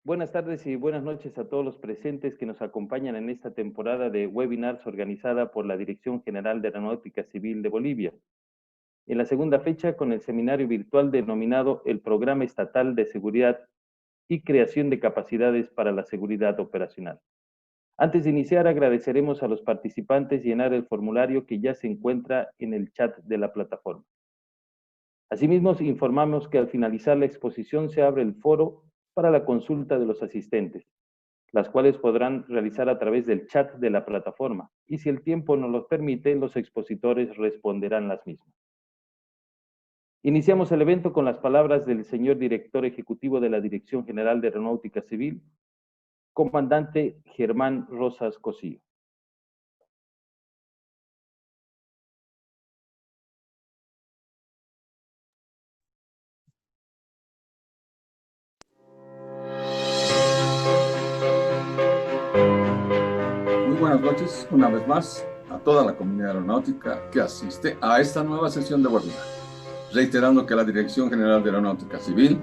Buenas tardes y buenas noches a todos los presentes que nos acompañan en esta temporada de webinars organizada por la Dirección General de Aeronáutica Civil de Bolivia. En la segunda fecha, con el seminario virtual denominado el Programa Estatal de Seguridad y Creación de Capacidades para la Seguridad Operacional. Antes de iniciar, agradeceremos a los participantes llenar el formulario que ya se encuentra en el chat de la plataforma. Asimismo, informamos que al finalizar la exposición se abre el foro para la consulta de los asistentes, las cuales podrán realizar a través del chat de la plataforma, y si el tiempo nos lo permite, los expositores responderán las mismas. Iniciamos el evento con las palabras del señor director ejecutivo de la Dirección General de Aeronáutica Civil, comandante Germán Rosas Cosío. Buenas noches, una vez más, a toda la comunidad aeronáutica que asiste a esta nueva sesión de webinar, reiterando que la Dirección General de Aeronáutica Civil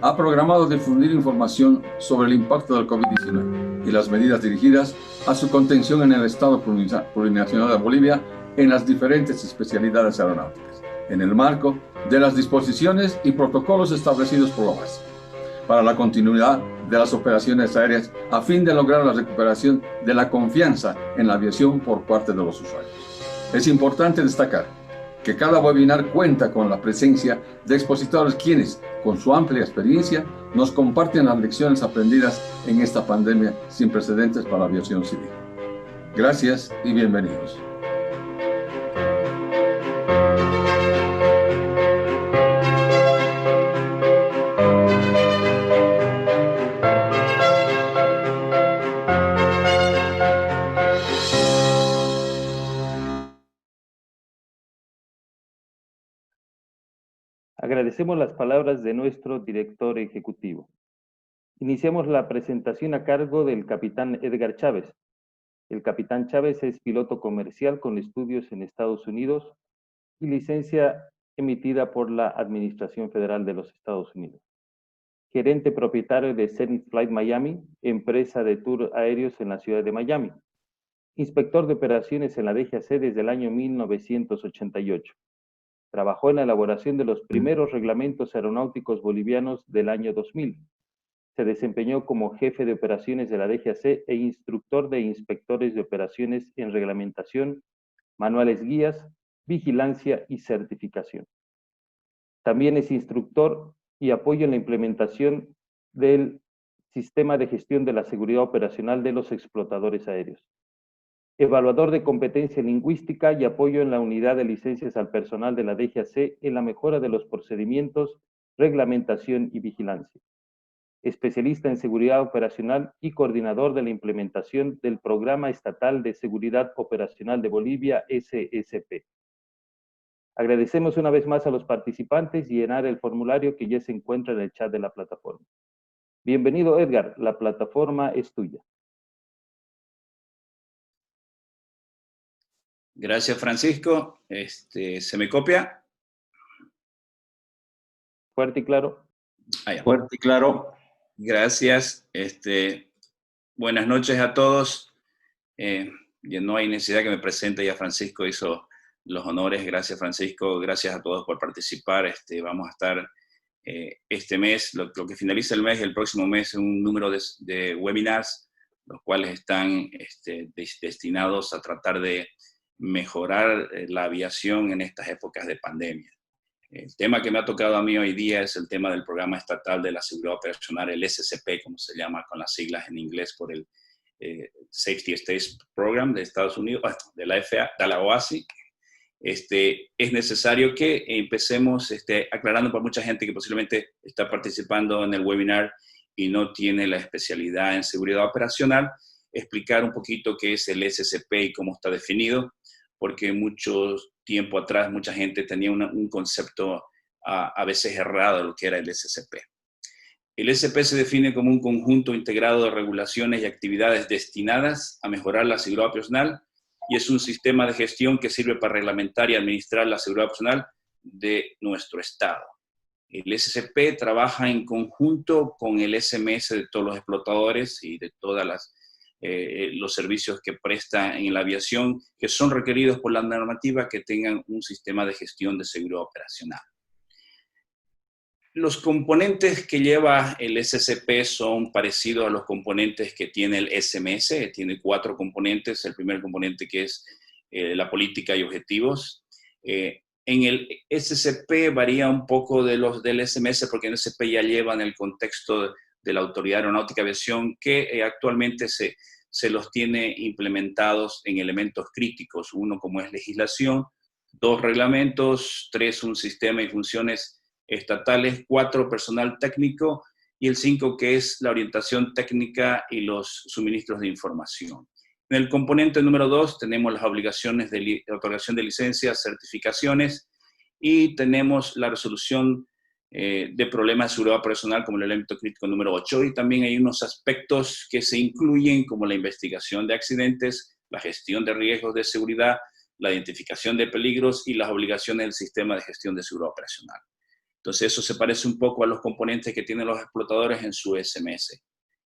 ha programado difundir información sobre el impacto del COVID-19 y las medidas dirigidas a su contención en el Estado Plurinacional de Bolivia en las diferentes especialidades aeronáuticas, en el marco de las disposiciones y protocolos establecidos por la OASI, para la continuidad de las operaciones aéreas a fin de lograr la recuperación de la confianza en la aviación por parte de los usuarios. Es importante destacar que cada webinar cuenta con la presencia de expositores quienes, con su amplia experiencia, nos comparten las lecciones aprendidas en esta pandemia sin precedentes para la aviación civil. Gracias y bienvenidos. Agradecemos las palabras de nuestro director ejecutivo. Iniciamos la presentación a cargo del capitán Edgar Chávez. El capitán Chávez es piloto comercial con estudios en Estados Unidos y licencia emitida por la Administración Federal de los Estados Unidos. Gerente propietario de Zenith Flight Miami, empresa de tour aéreos en la ciudad de Miami. Inspector de operaciones en la DGAC desde el año 1988. Trabajó en la elaboración de los primeros reglamentos aeronáuticos bolivianos del año 2000. Se desempeñó como jefe de operaciones de la DGAC e instructor de inspectores de operaciones en reglamentación, manuales guías, vigilancia y certificación. También es instructor y apoyo en la implementación del sistema de gestión de la seguridad operacional de los explotadores aéreos. Evaluador de competencia lingüística y apoyo en la unidad de licencias al personal de la DGAC en la mejora de los procedimientos, reglamentación y vigilancia. Especialista en seguridad operacional y coordinador de la implementación del Programa Estatal de Seguridad Operacional de Bolivia, SSP. Agradecemos una vez más a los participantes y llenar el formulario que ya se encuentra en el chat de la plataforma. Bienvenido, Edgar, la plataforma es tuya. Gracias, Francisco. ¿Se me copia? Fuerte y claro. Fuerte y claro. Gracias. Buenas noches a todos. Ya no hay necesidad que me presente, ya Francisco hizo los honores. Gracias, Francisco. Gracias a todos por participar. Vamos a estar este mes, lo que finaliza el mes y el próximo mes, un número de webinars, los cuales están destinados a tratar de mejorar la aviación en estas épocas de pandemia. El tema que me ha tocado a mí hoy día es el tema del Programa Estatal de la Seguridad Operacional, el SSP, como se llama con las siglas en inglés por el Safety States Program de Estados Unidos, de la FAA, de la OASI. Es necesario que empecemos aclarando para mucha gente que posiblemente está participando en el webinar y no tiene la especialidad en seguridad operacional, explicar un poquito qué es el SSP y cómo está definido, porque mucho tiempo atrás mucha gente tenía un concepto a veces errado de lo que era el SSP. El SSP se define como un conjunto integrado de regulaciones y actividades destinadas a mejorar la seguridad operacional y es un sistema de gestión que sirve para reglamentar y administrar la seguridad operacional de nuestro Estado. El SCP trabaja en conjunto con el SMS de todos los explotadores y de todas los servicios que presta en la aviación, que son requeridos por la normativa que tengan un sistema de gestión de seguridad operacional. Los componentes que lleva el SCP son parecidos a los componentes que tiene el SMS. Tiene 4 componentes. El primer componente, que es la política y objetivos. En el SCP varía un poco de los del SMS, porque en el SCP ya llevan el contexto de la Autoridad Aeronáutica de Aviación, que actualmente se los tiene implementados en elementos críticos. 1, como es legislación; 2, reglamentos; 3, un sistema y funciones estatales; 4, personal técnico; y el 5, que es la orientación técnica y los suministros de información. En el componente número 2 tenemos las obligaciones de otorgación de licencias, certificaciones, y tenemos la resolución de problemas de seguridad operacional como el elemento crítico número 8, y también hay unos aspectos que se incluyen como la investigación de accidentes, la gestión de riesgos de seguridad, la identificación de peligros y las obligaciones del sistema de gestión de seguridad operacional. Entonces eso se parece un poco a los componentes que tienen los explotadores en su SMS.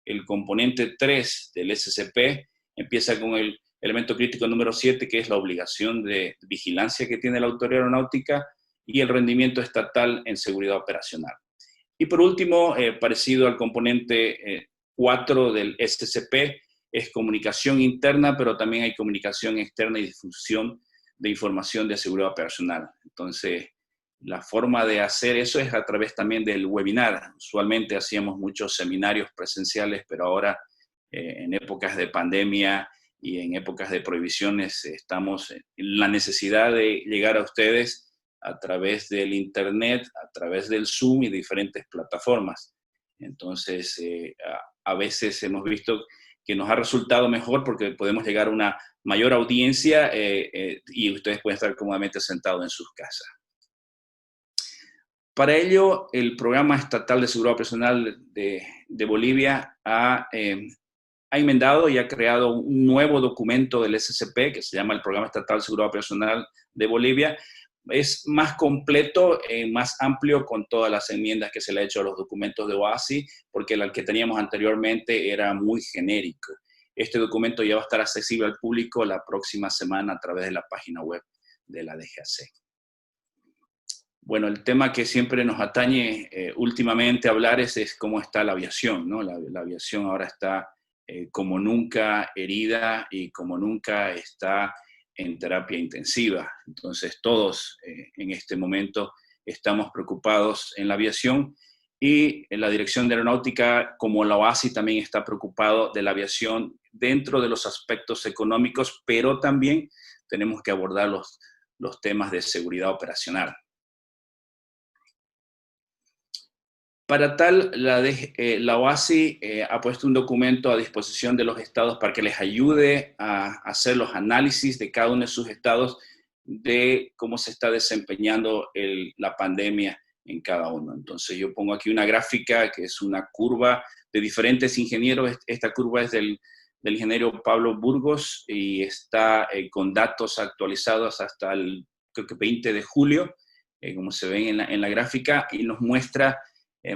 El componente 3 del SCP empieza con el elemento crítico número 7, que es la obligación de vigilancia que tiene la Autoridad Aeronáutica y el rendimiento estatal en seguridad operacional. Y por último, parecido al componente 4 del SCP, es comunicación interna, pero también hay comunicación externa y difusión de información de seguridad operacional. Entonces, la forma de hacer eso es a través también del webinar. Usualmente hacíamos muchos seminarios presenciales, pero ahora en épocas de pandemia y en épocas de prohibiciones estamos en la necesidad de llegar a ustedes a través del Internet, a través del Zoom y diferentes plataformas. Entonces, a veces hemos visto que nos ha resultado mejor porque podemos llegar a una mayor audiencia y ustedes pueden estar cómodamente sentados en sus casas. Para ello, el Programa Estatal de Seguridad Operacional de Bolivia ha enmendado y ha creado un nuevo documento del SCP que se llama el Programa Estatal de Seguridad Operacional de Bolivia. Es más completo, más amplio, con todas las enmiendas que se le ha hecho a los documentos de OASI, porque el que teníamos anteriormente era muy genérico. Este documento ya va a estar accesible al público la próxima semana a través de la página web de la DGAC. Bueno, el tema que siempre nos atañe últimamente hablar es cómo está la aviación, ¿no? La aviación ahora está como nunca herida y como nunca está en terapia intensiva. Entonces todos en este momento estamos preocupados en la aviación, y en la Dirección de Aeronáutica, como la OASI, también está preocupado de la aviación dentro de los aspectos económicos, pero también tenemos que abordar los temas de seguridad operacional. Para tal, la OASI ha puesto un documento a disposición de los estados para que les ayude a hacer los análisis de cada uno de sus estados de cómo se está desempeñando la pandemia en cada uno. Entonces yo pongo aquí una gráfica que es una curva de diferentes ingenieros. Esta curva es del ingeniero Pablo Burgos y está con datos actualizados hasta el creo que 20 de julio, como se ven en la gráfica, y nos muestra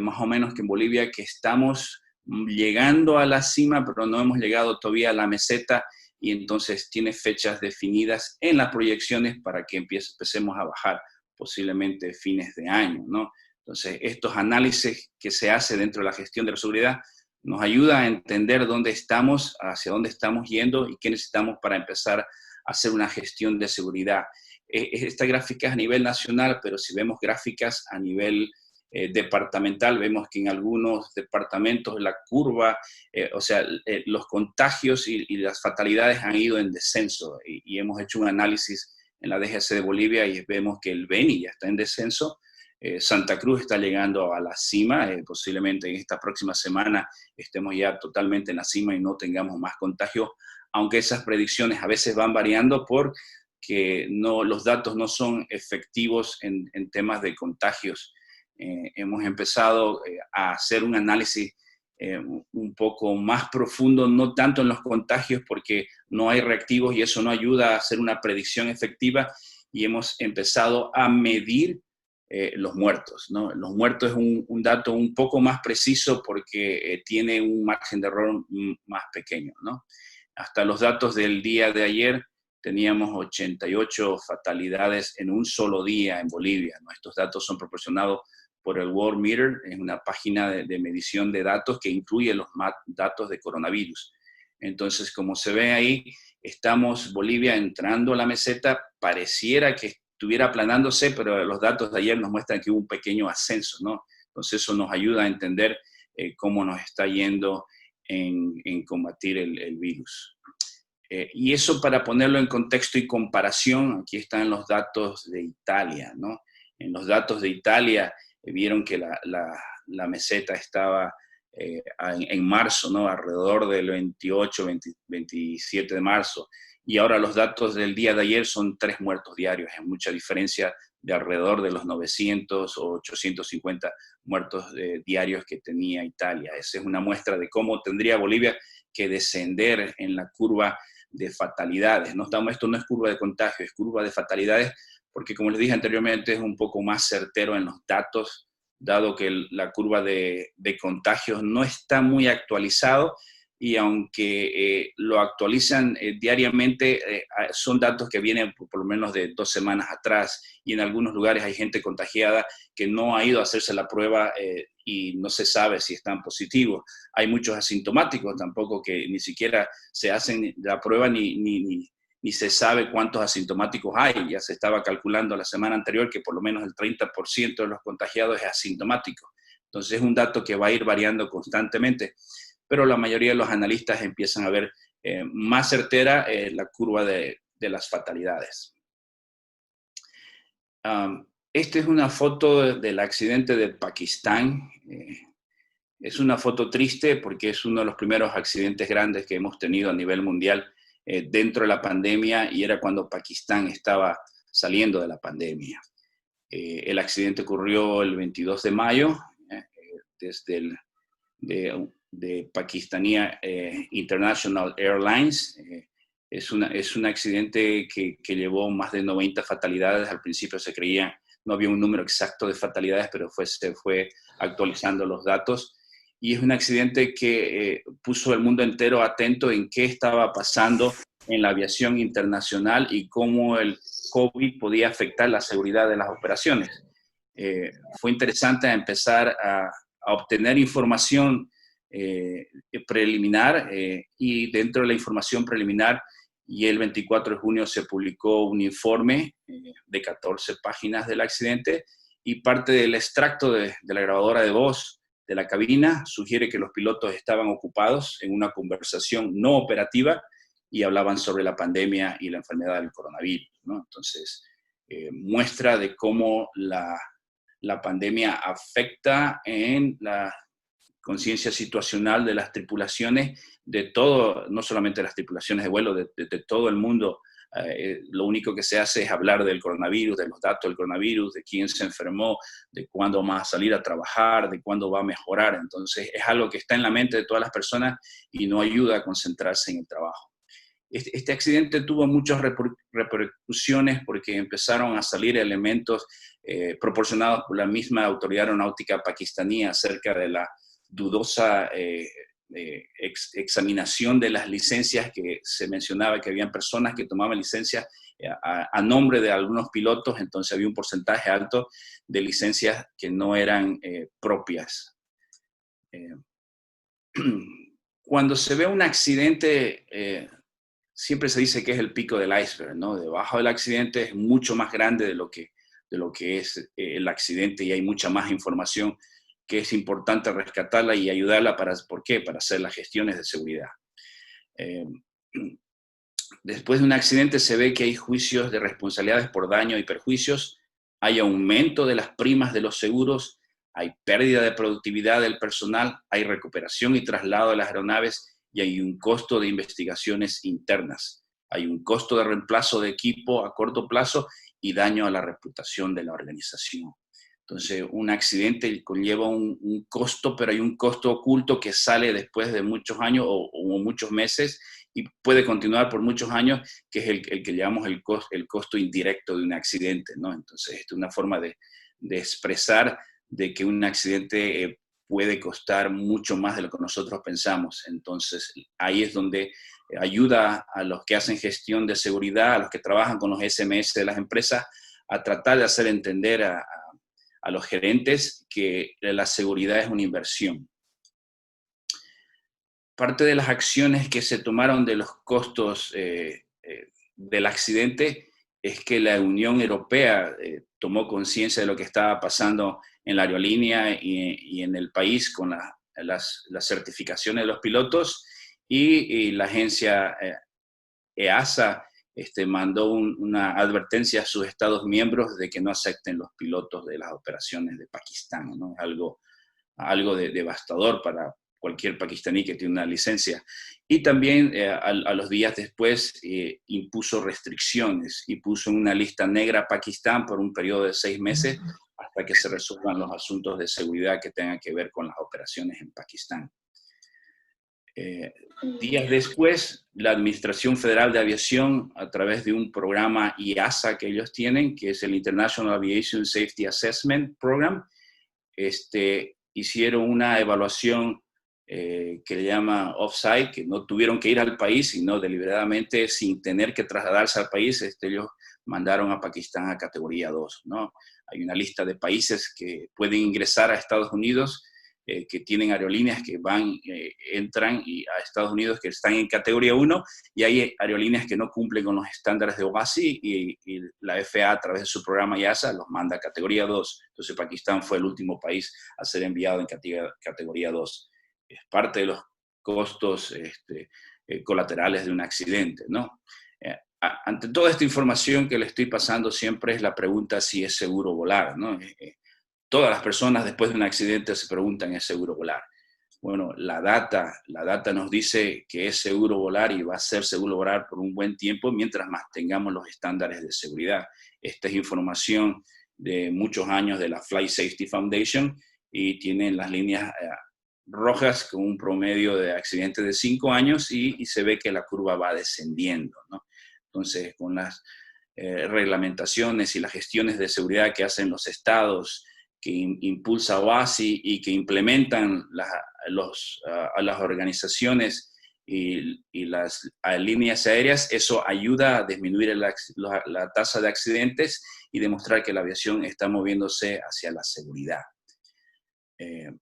más o menos que en Bolivia que estamos llegando a la cima, pero no hemos llegado todavía a la meseta, y entonces tiene fechas definidas en las proyecciones para que empecemos a bajar posiblemente fines de año, ¿no? Entonces, estos análisis que se hace dentro de la gestión de la seguridad nos ayuda a entender dónde estamos, hacia dónde estamos yendo y qué necesitamos para empezar a hacer una gestión de seguridad. Esta gráfica es a nivel nacional, pero si vemos gráficas a nivel departamental, vemos que en algunos departamentos la curva, los contagios y las fatalidades han ido en descenso, y hemos hecho un análisis en la DGAC de Bolivia y vemos que el Beni ya está en descenso. Santa Cruz está llegando a la cima, posiblemente en esta próxima semana estemos ya totalmente en la cima y no tengamos más contagios, aunque esas predicciones a veces van variando porque los datos no son efectivos en temas de contagios. Hemos empezado a hacer un análisis un poco más profundo, no tanto en los contagios porque no hay reactivos y eso no ayuda a hacer una predicción efectiva, y hemos empezado a medir los muertos, ¿no? Los muertos es un dato un poco más preciso porque tiene un margen de error más pequeño, ¿no? Hasta los datos del día de ayer teníamos 88 fatalidades en un solo día en Bolivia, ¿no? Estos datos son proporcionados por el World Meter, es una página de medición de datos que incluye los datos de coronavirus. Entonces, como se ve ahí, estamos Bolivia entrando a la meseta, pareciera que estuviera aplanándose, pero los datos de ayer nos muestran que hubo un pequeño ascenso, ¿no? Entonces eso nos ayuda a entender cómo nos está yendo en combatir el virus. Y eso para ponerlo en contexto y comparación, aquí están los datos de Italia, ¿no? En los datos de Italia vieron que la meseta estaba en marzo, ¿no? Alrededor del 28, 27 de marzo. Y ahora los datos del día de ayer son 3 muertos diarios, es mucha diferencia de alrededor de los 900 o 850 muertos diarios que tenía Italia. Esa es una muestra de cómo tendría Bolivia que descender en la curva de fatalidades. Esto no es curva de contagio, es curva de fatalidades, porque como les dije anteriormente es un poco más certero en los datos, dado que la curva de contagios no está muy actualizado, y aunque lo actualizan diariamente, son datos que vienen por lo menos de 2 semanas atrás, y en algunos lugares hay gente contagiada que no ha ido a hacerse la prueba y no se sabe si están positivos. Hay muchos asintomáticos tampoco que ni siquiera se hacen la prueba ni se sabe cuántos asintomáticos hay. Ya se estaba calculando la semana anterior que por lo menos el 30% de los contagiados es asintomático. Entonces es un dato que va a ir variando constantemente, pero la mayoría de los analistas empiezan a ver más certera la curva de las fatalidades. Esta es una foto del accidente de Pakistán. Es una foto triste porque es uno de los primeros accidentes grandes que hemos tenido a nivel mundial dentro de la pandemia, y era cuando Pakistán estaba saliendo de la pandemia. El accidente ocurrió el 22 de mayo desde de Pakistania International Airlines. Es un accidente que llevó más de 90 fatalidades. Al principio se creía, no había un número exacto de fatalidades, pero se fue actualizando los datos. Y es un accidente que puso el mundo entero atento en qué estaba pasando en la aviación internacional y cómo el COVID podía afectar la seguridad de las operaciones. Fue interesante empezar a obtener información preliminar, y dentro de la información preliminar, y el 24 de junio se publicó un informe de 14 páginas del accidente, y parte del extracto de la grabadora de voz de la cabina sugiere que los pilotos estaban ocupados en una conversación no operativa y hablaban sobre la pandemia y la enfermedad del coronavirus, ¿no? Entonces, muestra de cómo la pandemia afecta en la conciencia situacional de las tripulaciones, de todo, no solamente las tripulaciones de vuelo, de todo el mundo. Lo único que se hace es hablar del coronavirus, de los datos del coronavirus, de quién se enfermó, de cuándo va a salir a trabajar, de cuándo va a mejorar. Entonces es algo que está en la mente de todas las personas y no ayuda a concentrarse en el trabajo. Este accidente tuvo muchas repercusiones porque empezaron a salir elementos proporcionados por la misma autoridad aeronáutica pakistaní acerca de la dudosa examinación de las licencias, que se mencionaba que habían personas que tomaban licencias a nombre de algunos pilotos. Entonces había un porcentaje alto de licencias que no eran propias. Cuando se ve un accidente, siempre se dice que es el pico del iceberg, ¿no? Debajo del accidente es mucho más grande de lo que es el accidente, y hay mucha más información que es importante rescatarla y ayudarla ¿por qué? Para hacer las gestiones de seguridad. Después de un accidente se ve que hay juicios de responsabilidades por daño y perjuicios, hay aumento de las primas de los seguros, hay pérdida de productividad del personal, hay recuperación y traslado de las aeronaves, y hay un costo de investigaciones internas. Hay un costo de reemplazo de equipo a corto plazo y daño a la reputación de la organización. Entonces, un accidente conlleva un costo, pero hay un costo oculto que sale después de muchos años o muchos meses y puede continuar por muchos años, que es el que llamamos el costo indirecto de un accidente, ¿no? Entonces, esta es una forma de expresar de que un accidente puede costar mucho más de lo que nosotros pensamos. Entonces, ahí es donde ayuda a los que hacen gestión de seguridad, a los que trabajan con los SMS de las empresas, a tratar de hacer entender a los gerentes que la seguridad es una inversión. Parte de las acciones que se tomaron de los costos del accidente es que la Unión Europea tomó conciencia de lo que estaba pasando en la aerolínea y en el país con las certificaciones de los pilotos, y la agencia EASA mandó una advertencia a sus Estados miembros de que no acepten los pilotos de las operaciones de Pakistán, ¿no? Es algo devastador para cualquier pakistaní que tiene una licencia. Y también a los días después impuso restricciones y puso en una lista negra a Pakistán por un periodo de 6 meses hasta que se resuelvan los asuntos de seguridad que tengan que ver con las operaciones en Pakistán. Días después, la Administración Federal de Aviación, a través de un programa IASA que ellos tienen, que es el International Aviation Safety Assessment Program, hicieron una evaluación que le llama off-site, que no tuvieron que ir al país, sino deliberadamente, sin tener que trasladarse al país, ellos mandaron a Pakistán a categoría 2, ¿no? Hay una lista de países que pueden ingresar a Estados Unidos, que tienen aerolíneas que entran a Estados Unidos que están en categoría 1, y hay aerolíneas que no cumplen con los estándares de OASI, y la FAA a través de su programa IASA los manda a categoría 2. Entonces Pakistán fue el último país a ser enviado en categoría 2. Es parte de los costos colaterales de un accidente, ¿no? Ante toda esta información que le estoy pasando, siempre es la pregunta si es seguro volar, ¿no? Todas las personas después de un accidente se preguntan, ¿es seguro volar? Bueno, la data nos dice que es seguro volar y va a ser seguro volar por un buen tiempo mientras más tengamos los estándares de seguridad. Esta es información de muchos años de la Flight Safety Foundation y tienen las líneas rojas con un promedio de accidentes de 5 años y se ve que la curva va descendiendo, ¿no? Entonces, con las reglamentaciones y las gestiones de seguridad que hacen los estados, que impulsa OASI y que implementan a las organizaciones y las líneas aéreas, eso ayuda a disminuir la tasa de accidentes y demostrar que la aviación está moviéndose hacia la seguridad.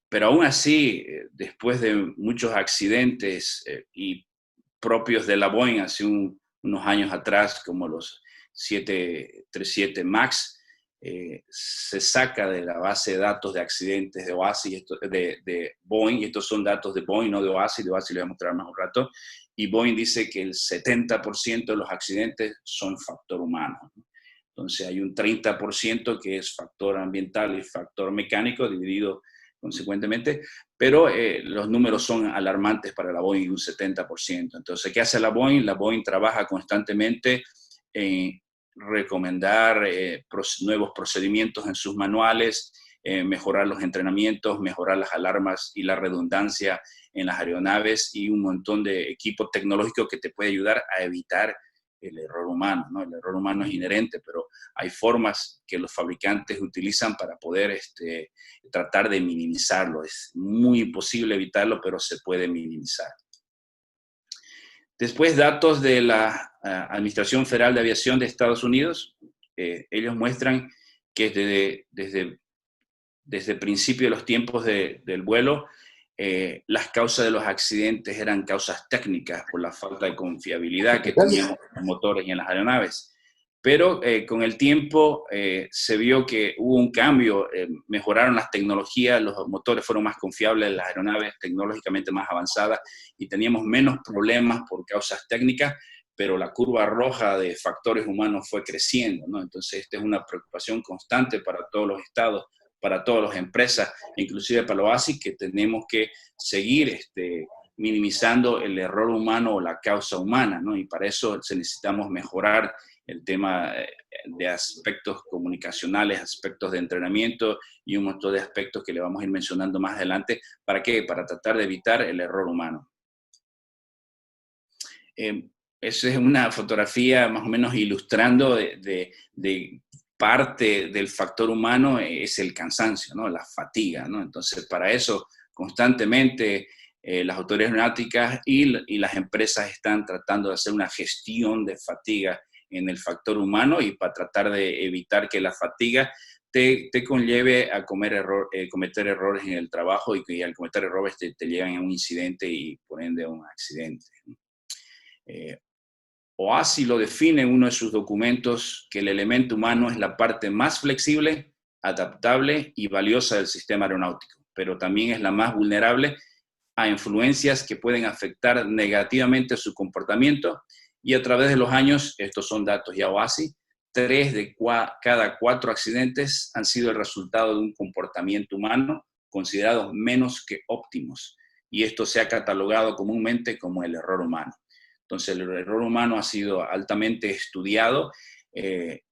Pero aún así, después de muchos accidentes y propios de la Boeing hace unos años atrás, como los 737 MAX, se saca de la base de datos de accidentes de OASI, de Boeing, y estos son datos de Boeing, no de OASI les voy a mostrar más un rato, y Boeing dice que el 70% de los accidentes son factor humano, ¿no? Entonces hay un 30% que es factor ambiental y factor mecánico, dividido consecuentemente, pero los números son alarmantes para la Boeing, un 70%. Entonces, ¿qué hace la Boeing? La Boeing trabaja constantemente en recomendar nuevos procedimientos en sus manuales, mejorar los entrenamientos, mejorar las alarmas y la redundancia en las aeronaves y un montón de equipo tecnológico que te puede ayudar a evitar el error humano, ¿no? El error humano es inherente, pero hay formas que los fabricantes utilizan para poder tratar de minimizarlo. Es muy imposible evitarlo, pero se puede minimizar. Después, datos de la Administración Federal de Aviación de Estados Unidos. Ellos muestran que desde el principio de los tiempos del vuelo, las causas de los accidentes eran causas técnicas por la falta de confiabilidad que tenían los motores y en las aeronaves. Pero con el tiempo se vio que hubo un cambio, mejoraron las tecnologías, los motores fueron más confiables, las aeronaves tecnológicamente más avanzadas y teníamos menos problemas por causas técnicas, pero la curva roja de factores humanos fue creciendo, ¿no? Entonces esta es una preocupación constante para todos los estados, para todas las empresas, inclusive para los OASI, que tenemos que seguir minimizando el error humano o la causa humana, ¿no? Y para eso necesitamos mejorar el tema de aspectos comunicacionales, aspectos de entrenamiento y un montón de aspectos que le vamos a ir mencionando más adelante. ¿Para qué? Para tratar de evitar el error humano. Esa es una fotografía más o menos ilustrando de parte del factor humano es el cansancio, ¿no? La fatiga, ¿no? Entonces, para eso, constantemente las autoridades aeronáuticas y las empresas están tratando de hacer una gestión de fatiga en el factor humano y para tratar de evitar que la fatiga te conlleve a cometer errores en el trabajo y al cometer errores te llevan a un incidente y por ende a un accidente. OASI lo define en uno de sus documentos que el elemento humano es la parte más flexible, adaptable y valiosa del sistema aeronáutico, pero también es la más vulnerable a influencias que pueden afectar negativamente su comportamiento y a través de los años, estos son datos ya OASI, 3 de cada 4 accidentes han sido el resultado de un comportamiento humano considerados menos que óptimos y esto se ha catalogado comúnmente como el error humano. Entonces, el error humano ha sido altamente estudiado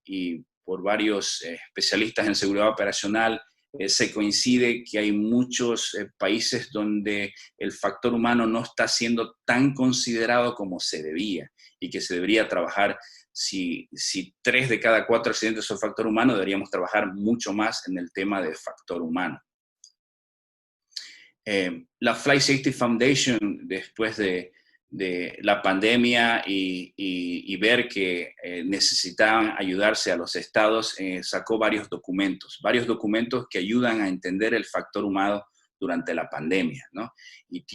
y por varios especialistas en seguridad operacional se coincide que hay muchos países donde el factor humano no está siendo tan considerado como se debía y que se debería trabajar. Si 3 de cada 4 accidentes son factor humano, deberíamos trabajar mucho más en el tema de factor humano. La Flight Safety Foundation, después de la pandemia y ver que necesitaban ayudarse a los estados, sacó varios documentos que ayudan a entender el factor humano durante la pandemia, ¿no? Y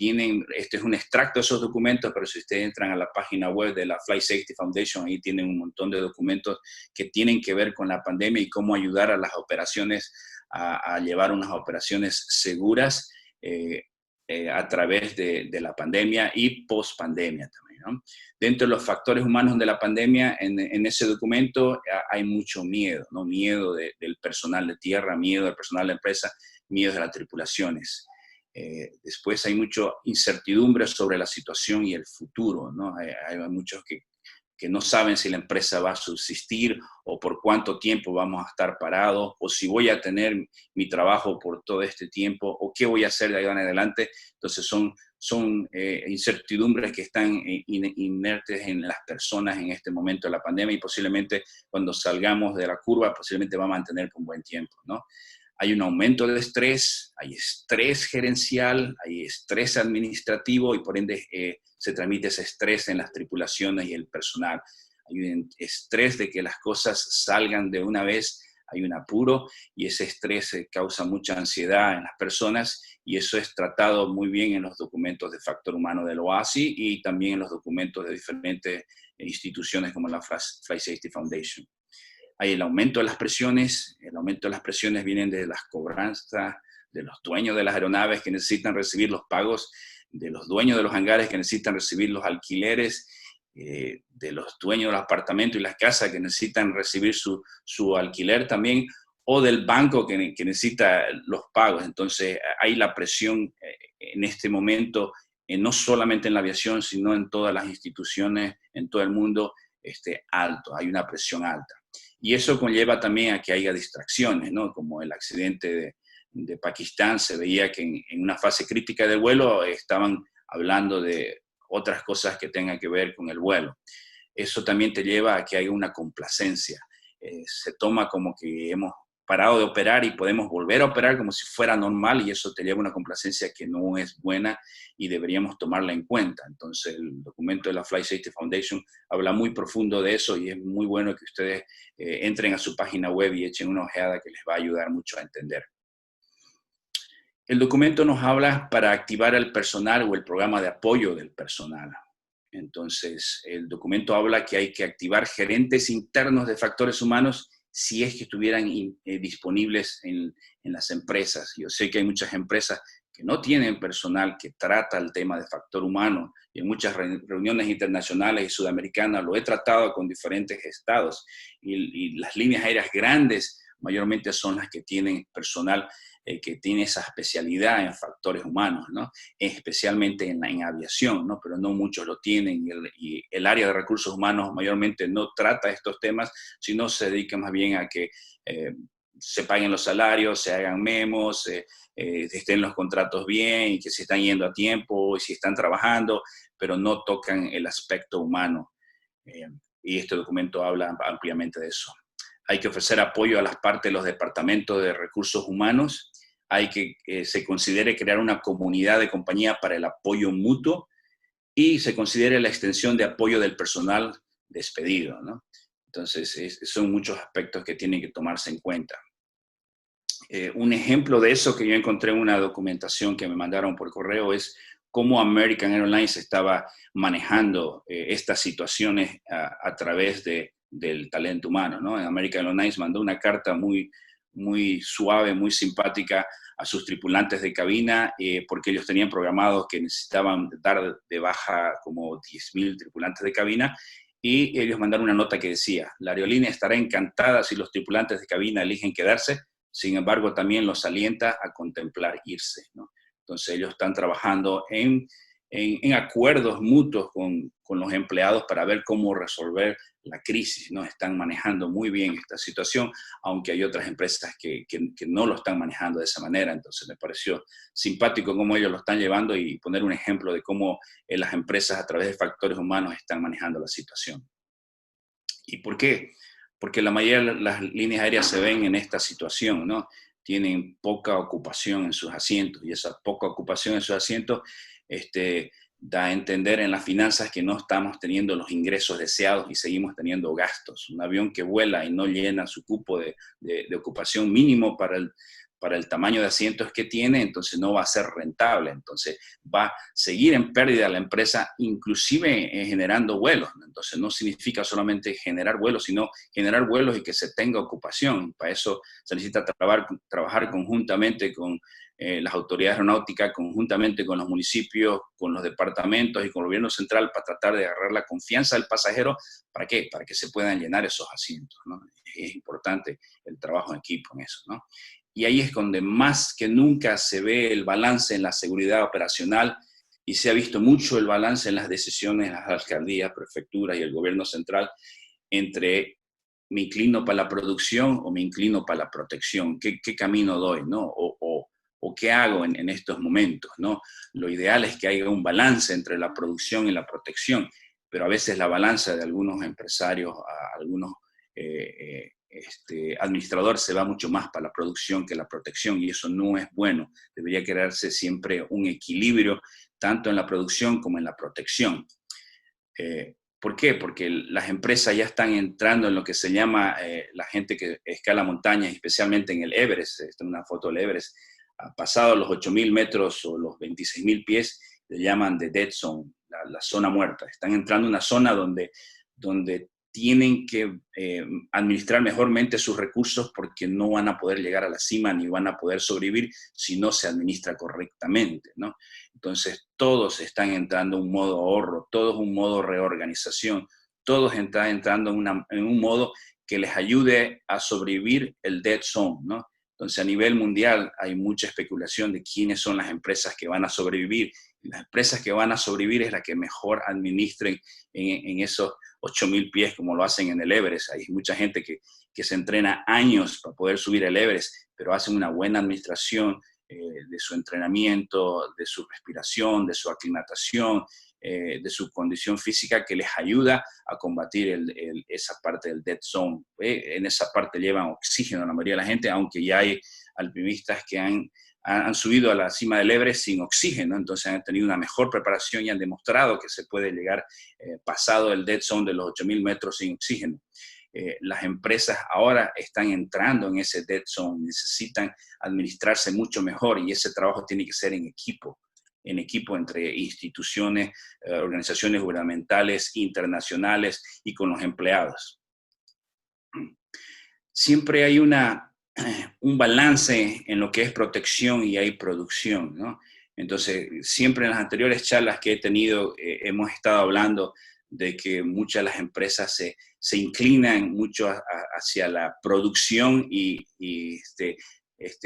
este es un extracto de esos documentos, pero si ustedes entran a la página web de la Flight Safety Foundation, ahí tienen un montón de documentos que tienen que ver con la pandemia y cómo ayudar a las operaciones a llevar unas operaciones seguras, a través de la pandemia y post-pandemia también, ¿no? Dentro de los factores humanos de la pandemia, en ese documento hay mucho miedo, ¿no? Miedo del personal de tierra, miedo del personal de empresa, miedo de las tripulaciones. Después hay mucha incertidumbre sobre la situación y el futuro, ¿no? Hay muchos que no saben si la empresa va a subsistir o por cuánto tiempo vamos a estar parados o si voy a tener mi trabajo por todo este tiempo o qué voy a hacer de ahí en adelante. Entonces son incertidumbres que están inertes en las personas en este momento de la pandemia y posiblemente cuando salgamos de la curva posiblemente va a mantener por un buen tiempo, ¿no? Hay un aumento de estrés, hay estrés gerencial, hay estrés administrativo y por ende se transmite ese estrés en las tripulaciones y el personal. Hay un estrés de que las cosas salgan de una vez, hay un apuro y ese estrés causa mucha ansiedad en las personas y eso es tratado muy bien en los documentos de factor humano del OASI y también en los documentos de diferentes instituciones como la Flight Safety Foundation. Hay el aumento de las presiones vienen de las cobranzas, de los dueños de las aeronaves que necesitan recibir los pagos, de los dueños de los hangares que necesitan recibir los alquileres, de los dueños de los apartamentos y las casas que necesitan recibir su alquiler también, o del banco que necesita los pagos. Entonces hay la presión en este momento, no solamente en la aviación, sino en todas las instituciones, en todo el mundo, alto, hay una presión alta. Y eso conlleva también a que haya distracciones, ¿no? Como el accidente de Pakistán, se veía que en una fase crítica del vuelo estaban hablando de otras cosas que tengan que ver con el vuelo. Eso también te lleva a que haya una complacencia. Se toma como que hemos parado de operar y podemos volver a operar como si fuera normal y eso te lleva a una complacencia que no es buena y deberíamos tomarla en cuenta. Entonces el documento de la Flight Safety Foundation habla muy profundo de eso y es muy bueno que ustedes entren a su página web y echen una ojeada que les va a ayudar mucho a entender. El documento nos habla para activar el personal o el programa de apoyo del personal. Entonces, el documento habla que hay que activar gerentes internos de factores humanos si es que estuvieran disponibles en las empresas. Yo sé que hay muchas empresas que no tienen personal que trata el tema de factor humano y en muchas reuniones internacionales y sudamericanas lo he tratado con diferentes estados y las líneas aéreas grandes mayormente son las que tienen personal que tiene esa especialidad en factores humanos, ¿no? Especialmente en aviación, ¿no? Pero no muchos lo tienen y el área de recursos humanos mayormente no trata estos temas, sino se dedica más bien a que se paguen los salarios, se hagan memos, estén los contratos bien y que se están yendo a tiempo y si están trabajando, pero no tocan el aspecto humano. Y este documento habla ampliamente de eso. hay que ofrecer apoyo a las partes de los departamentos de recursos humanos, hay que se considere crear una comunidad de compañía para el apoyo mutuo y se considere la extensión de apoyo del personal despedido, ¿no? Entonces, son muchos aspectos que tienen que tomarse en cuenta. Un ejemplo de eso que yo encontré en una documentación que me mandaron por correo es cómo American Airlines estaba manejando estas situaciones a través del talento humano, ¿no? American Airlines mandó una carta muy suave, muy simpática a sus tripulantes de cabina, porque ellos tenían programados que necesitaban dar de baja como 10.000 tripulantes de cabina, y ellos mandaron una nota que decía: la aerolínea estará encantada si los tripulantes de cabina eligen quedarse, sin embargo también los alienta a contemplar irse, ¿no? Entonces ellos están trabajando en acuerdos mutuos con los empleados para ver cómo resolver la crisis, ¿no? Están manejando muy bien esta situación, aunque hay otras empresas que no lo están manejando de esa manera. Entonces me pareció simpático cómo ellos lo están llevando y poner un ejemplo de cómo las empresas a través de factores humanos están manejando la situación. ¿Y por qué? Porque la mayoría de las líneas aéreas se ven en esta situación, ¿no? Tienen poca ocupación en sus asientos, y esa poca ocupación en sus asientos da a entender en las finanzas que no estamos teniendo los ingresos deseados y seguimos teniendo gastos. Un avión que vuela y no llena su cupo de ocupación mínimo para el tamaño de asientos que tiene, entonces no va a ser rentable. Entonces va a seguir en pérdida la empresa, inclusive generando vuelos. Entonces no significa solamente generar vuelos, sino generar vuelos y que se tenga ocupación. Para eso se necesita trabajar conjuntamente con las autoridades aeronáuticas, conjuntamente con los municipios, con los departamentos y con el gobierno central, para tratar de agarrar la confianza del pasajero. ¿Para qué? Para que se puedan llenar esos asientos, ¿no? Es importante el trabajo en equipo en eso, ¿no? Y ahí es donde más que nunca se ve el balance en la seguridad operacional, y se ha visto mucho el balance en las decisiones de las alcaldías, prefecturas y el gobierno central entre me inclino para la producción o me inclino para la protección. ¿Qué camino doy, no? O qué hago en estos momentos, ¿no? Lo ideal es que haya un balance entre la producción y la protección, pero a veces la balanza de algunos empresarios, algunos administradores, se va mucho más para la producción que la protección, y eso no es bueno. Debería crearse siempre un equilibrio, tanto en la producción como en la protección. ¿Por qué? Porque las empresas ya están entrando en lo que se llama la gente que escala montañas, especialmente en el Everest. Esta es una foto del Everest. Pasado los 8.000 metros o los 26.000 pies, le llaman the dead zone, la zona muerta. Están entrando en una zona donde tienen que administrar mejormente sus recursos, porque no van a poder llegar a la cima ni van a poder sobrevivir si no se administra correctamente, ¿no? Entonces todos están entrando en un modo ahorro, todos un modo reorganización, todos están entrando en un modo que les ayude a sobrevivir el dead zone, ¿no? Entonces, a nivel mundial hay mucha especulación de quiénes son las empresas que van a sobrevivir. Y las empresas que van a sobrevivir es la que mejor administren en esos 8.000 pies, como lo hacen en el Everest. Hay mucha gente que se entrena años para poder subir el Everest, pero hacen una buena administración de su entrenamiento, de su respiración, de su aclimatación, de su condición física, que les ayuda a combatir esa parte del dead zone. En esa parte llevan oxígeno la mayoría de la gente, aunque ya hay alpinistas que han subido a la cima del Everest sin oxígeno, entonces han tenido una mejor preparación y han demostrado que se puede llegar pasado el dead zone de los 8.000 metros sin oxígeno. Las empresas ahora están entrando en ese dead zone, necesitan administrarse mucho mejor, y ese trabajo tiene que ser en equipo entre instituciones, organizaciones gubernamentales, internacionales y con los empleados. Siempre hay un balance en lo que es protección y hay producción, ¿no? Entonces, siempre en las anteriores charlas que he tenido, hemos estado hablando de que muchas de las empresas se inclinan mucho hacia la producción y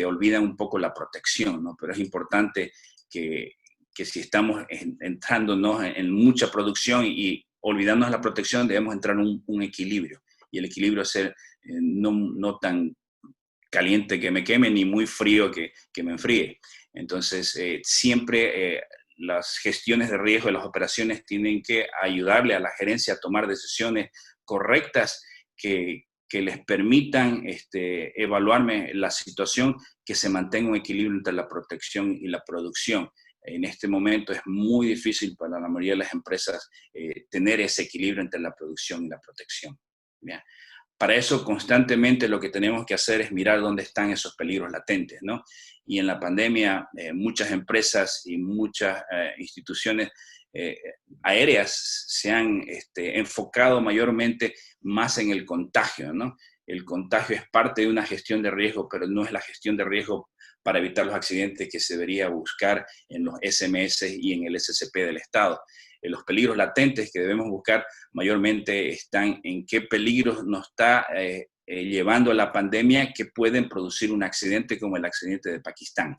olvidan un poco la protección, ¿no? Pero es importante que si estamos entrándonos en mucha producción y olvidándonos de la protección, debemos entrar en un equilibrio. Y el equilibrio es ser no tan caliente que me queme, ni muy frío que me enfríe. Entonces, siempre las gestiones de riesgo de las operaciones tienen que ayudarle a la gerencia a tomar decisiones correctas que que les permitan evaluarme la situación, que se mantenga un equilibrio entre la protección y la producción. En este momento es muy difícil para la mayoría de las empresas tener ese equilibrio entre la producción y la protección. ¿Bien? Para eso constantemente lo que tenemos que hacer es mirar dónde están esos peligros latentes, ¿no? Y en la pandemia muchas empresas y muchas instituciones aéreas se han enfocado mayormente más en el contagio, ¿no? El contagio es parte de una gestión de riesgo, pero no es la gestión de riesgo para evitar los accidentes que se debería buscar en los SMS y en el SCP del Estado. Los peligros latentes que debemos buscar mayormente están en qué peligros nos está llevando la pandemia que pueden producir un accidente como el accidente de Pakistán.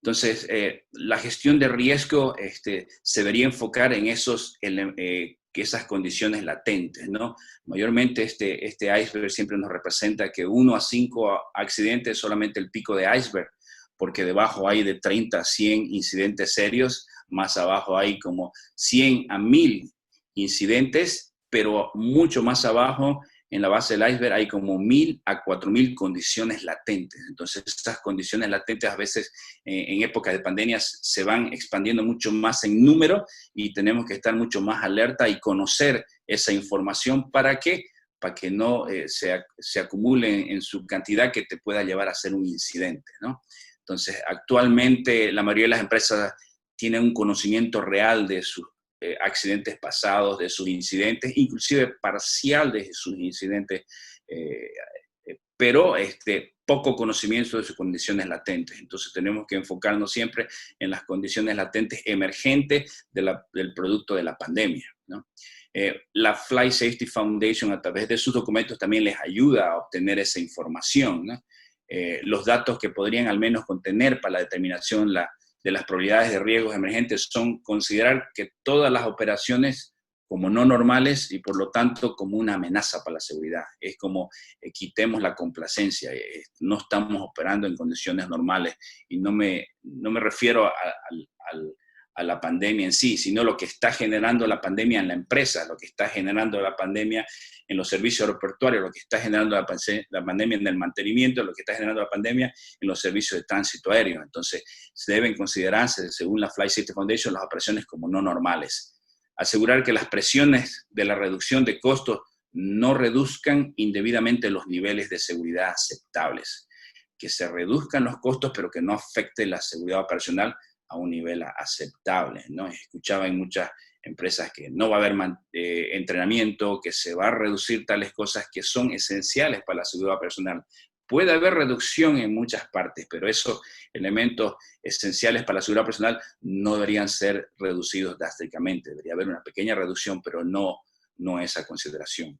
Entonces, la gestión de riesgo se debería enfocar en esas condiciones latentes, ¿no? Mayormente este iceberg siempre nos representa que 1 a 5 accidentes es solamente el pico de iceberg, porque debajo hay de 30 a 100 incidentes serios, más abajo hay como 100 a 1000 incidentes, pero mucho más abajo en la base del iceberg hay como 1000 a 4000 condiciones latentes. Entonces, estas condiciones latentes a veces en época de pandemias se van expandiendo mucho más en número y tenemos que estar mucho más alerta y conocer esa información para que no se acumule en su cantidad que te pueda llevar a ser un incidente, ¿no? Entonces, actualmente la mayoría de las empresas tienen un conocimiento real de sus accidentes pasados, de sus incidentes, inclusive parcial de sus incidentes, pero poco conocimiento de sus condiciones latentes. Entonces tenemos que enfocarnos siempre en las condiciones latentes emergentes del producto de la pandemia, ¿no? La Flight Safety Foundation a través de sus documentos también les ayuda a obtener esa información, ¿no? Los datos que podrían al menos contener para la determinación de las probabilidades de riesgos emergentes son considerar que todas las operaciones como no normales y por lo tanto como una amenaza para la seguridad. Es como quitemos la complacencia, no estamos operando en condiciones normales y no me refiero a la pandemia en sí, sino lo que está generando la pandemia en la empresa, lo que está generando la pandemia en los servicios aeroportuarios, lo que está generando la pandemia en el mantenimiento, lo que está generando la pandemia en los servicios de tránsito aéreo. Entonces, se deben considerarse, según la Flight Safety Foundation, las operaciones como no normales. Asegurar que las presiones de la reducción de costos no reduzcan indebidamente los niveles de seguridad aceptables. Que se reduzcan los costos, pero que no afecte la seguridad operacional a un nivel aceptable, ¿no? Escuchaba en muchas empresas que no va a haber entrenamiento, que se va a reducir tales cosas que son esenciales para la seguridad operacional. Puede haber reducción en muchas partes, pero esos elementos esenciales para la seguridad operacional no deberían ser reducidos drásticamente. Debería haber una pequeña reducción, pero no esa consideración.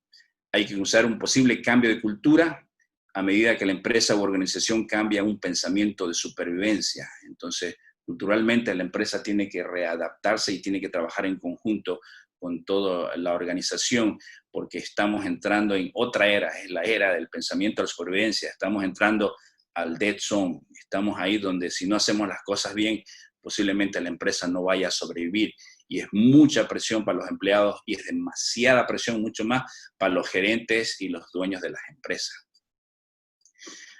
Hay que usar un posible cambio de cultura a medida que la empresa u organización cambia un pensamiento de supervivencia. Entonces, culturalmente la empresa tiene que readaptarse y tiene que trabajar en conjunto con toda la organización, porque estamos entrando en otra era, es la era del pensamiento de la supervivencia, estamos entrando al dead zone, estamos ahí donde si no hacemos las cosas bien, posiblemente la empresa no vaya a sobrevivir, y es mucha presión para los empleados y es demasiada presión, mucho más para los gerentes y los dueños de las empresas.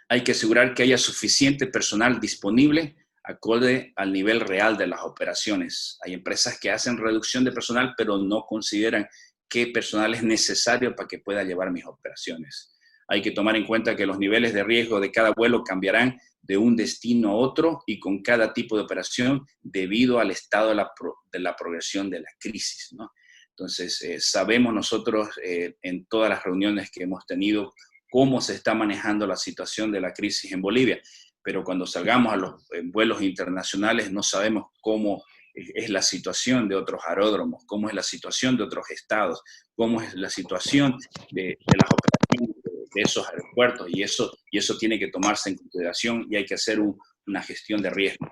Hay que asegurar que haya suficiente personal disponible acorde al nivel real de las operaciones. Hay empresas que hacen reducción de personal, pero no consideran qué personal es necesario para que pueda llevar mis operaciones. Hay que tomar en cuenta que los niveles de riesgo de cada vuelo cambiarán de un destino a otro y con cada tipo de operación debido al estado de la progresión de la crisis, ¿no? Entonces, sabemos nosotros en todas las reuniones que hemos tenido cómo se está manejando la situación de la crisis en Bolivia. Pero cuando salgamos a los vuelos internacionales no sabemos cómo es la situación de otros aeródromos, cómo es la situación de otros estados, cómo es la situación de las operaciones de esos aeropuertos, y eso tiene que tomarse en consideración y hay que hacer una gestión de riesgo.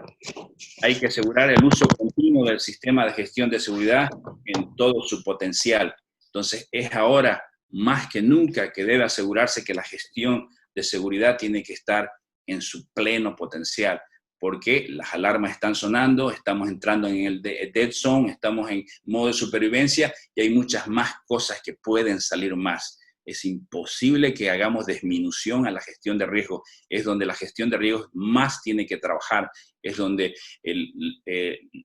Hay que asegurar el uso continuo del sistema de gestión de seguridad en todo su potencial. Entonces, es ahora más que nunca que debe asegurarse que la gestión de seguridad tiene que estar en su pleno potencial, porque las alarmas están sonando, estamos entrando en el dead zone, estamos en modo de supervivencia y hay muchas más cosas que pueden salir más. Es imposible que hagamos disminución a la gestión de riesgo. Es donde la gestión de riesgos más tiene que trabajar. Es donde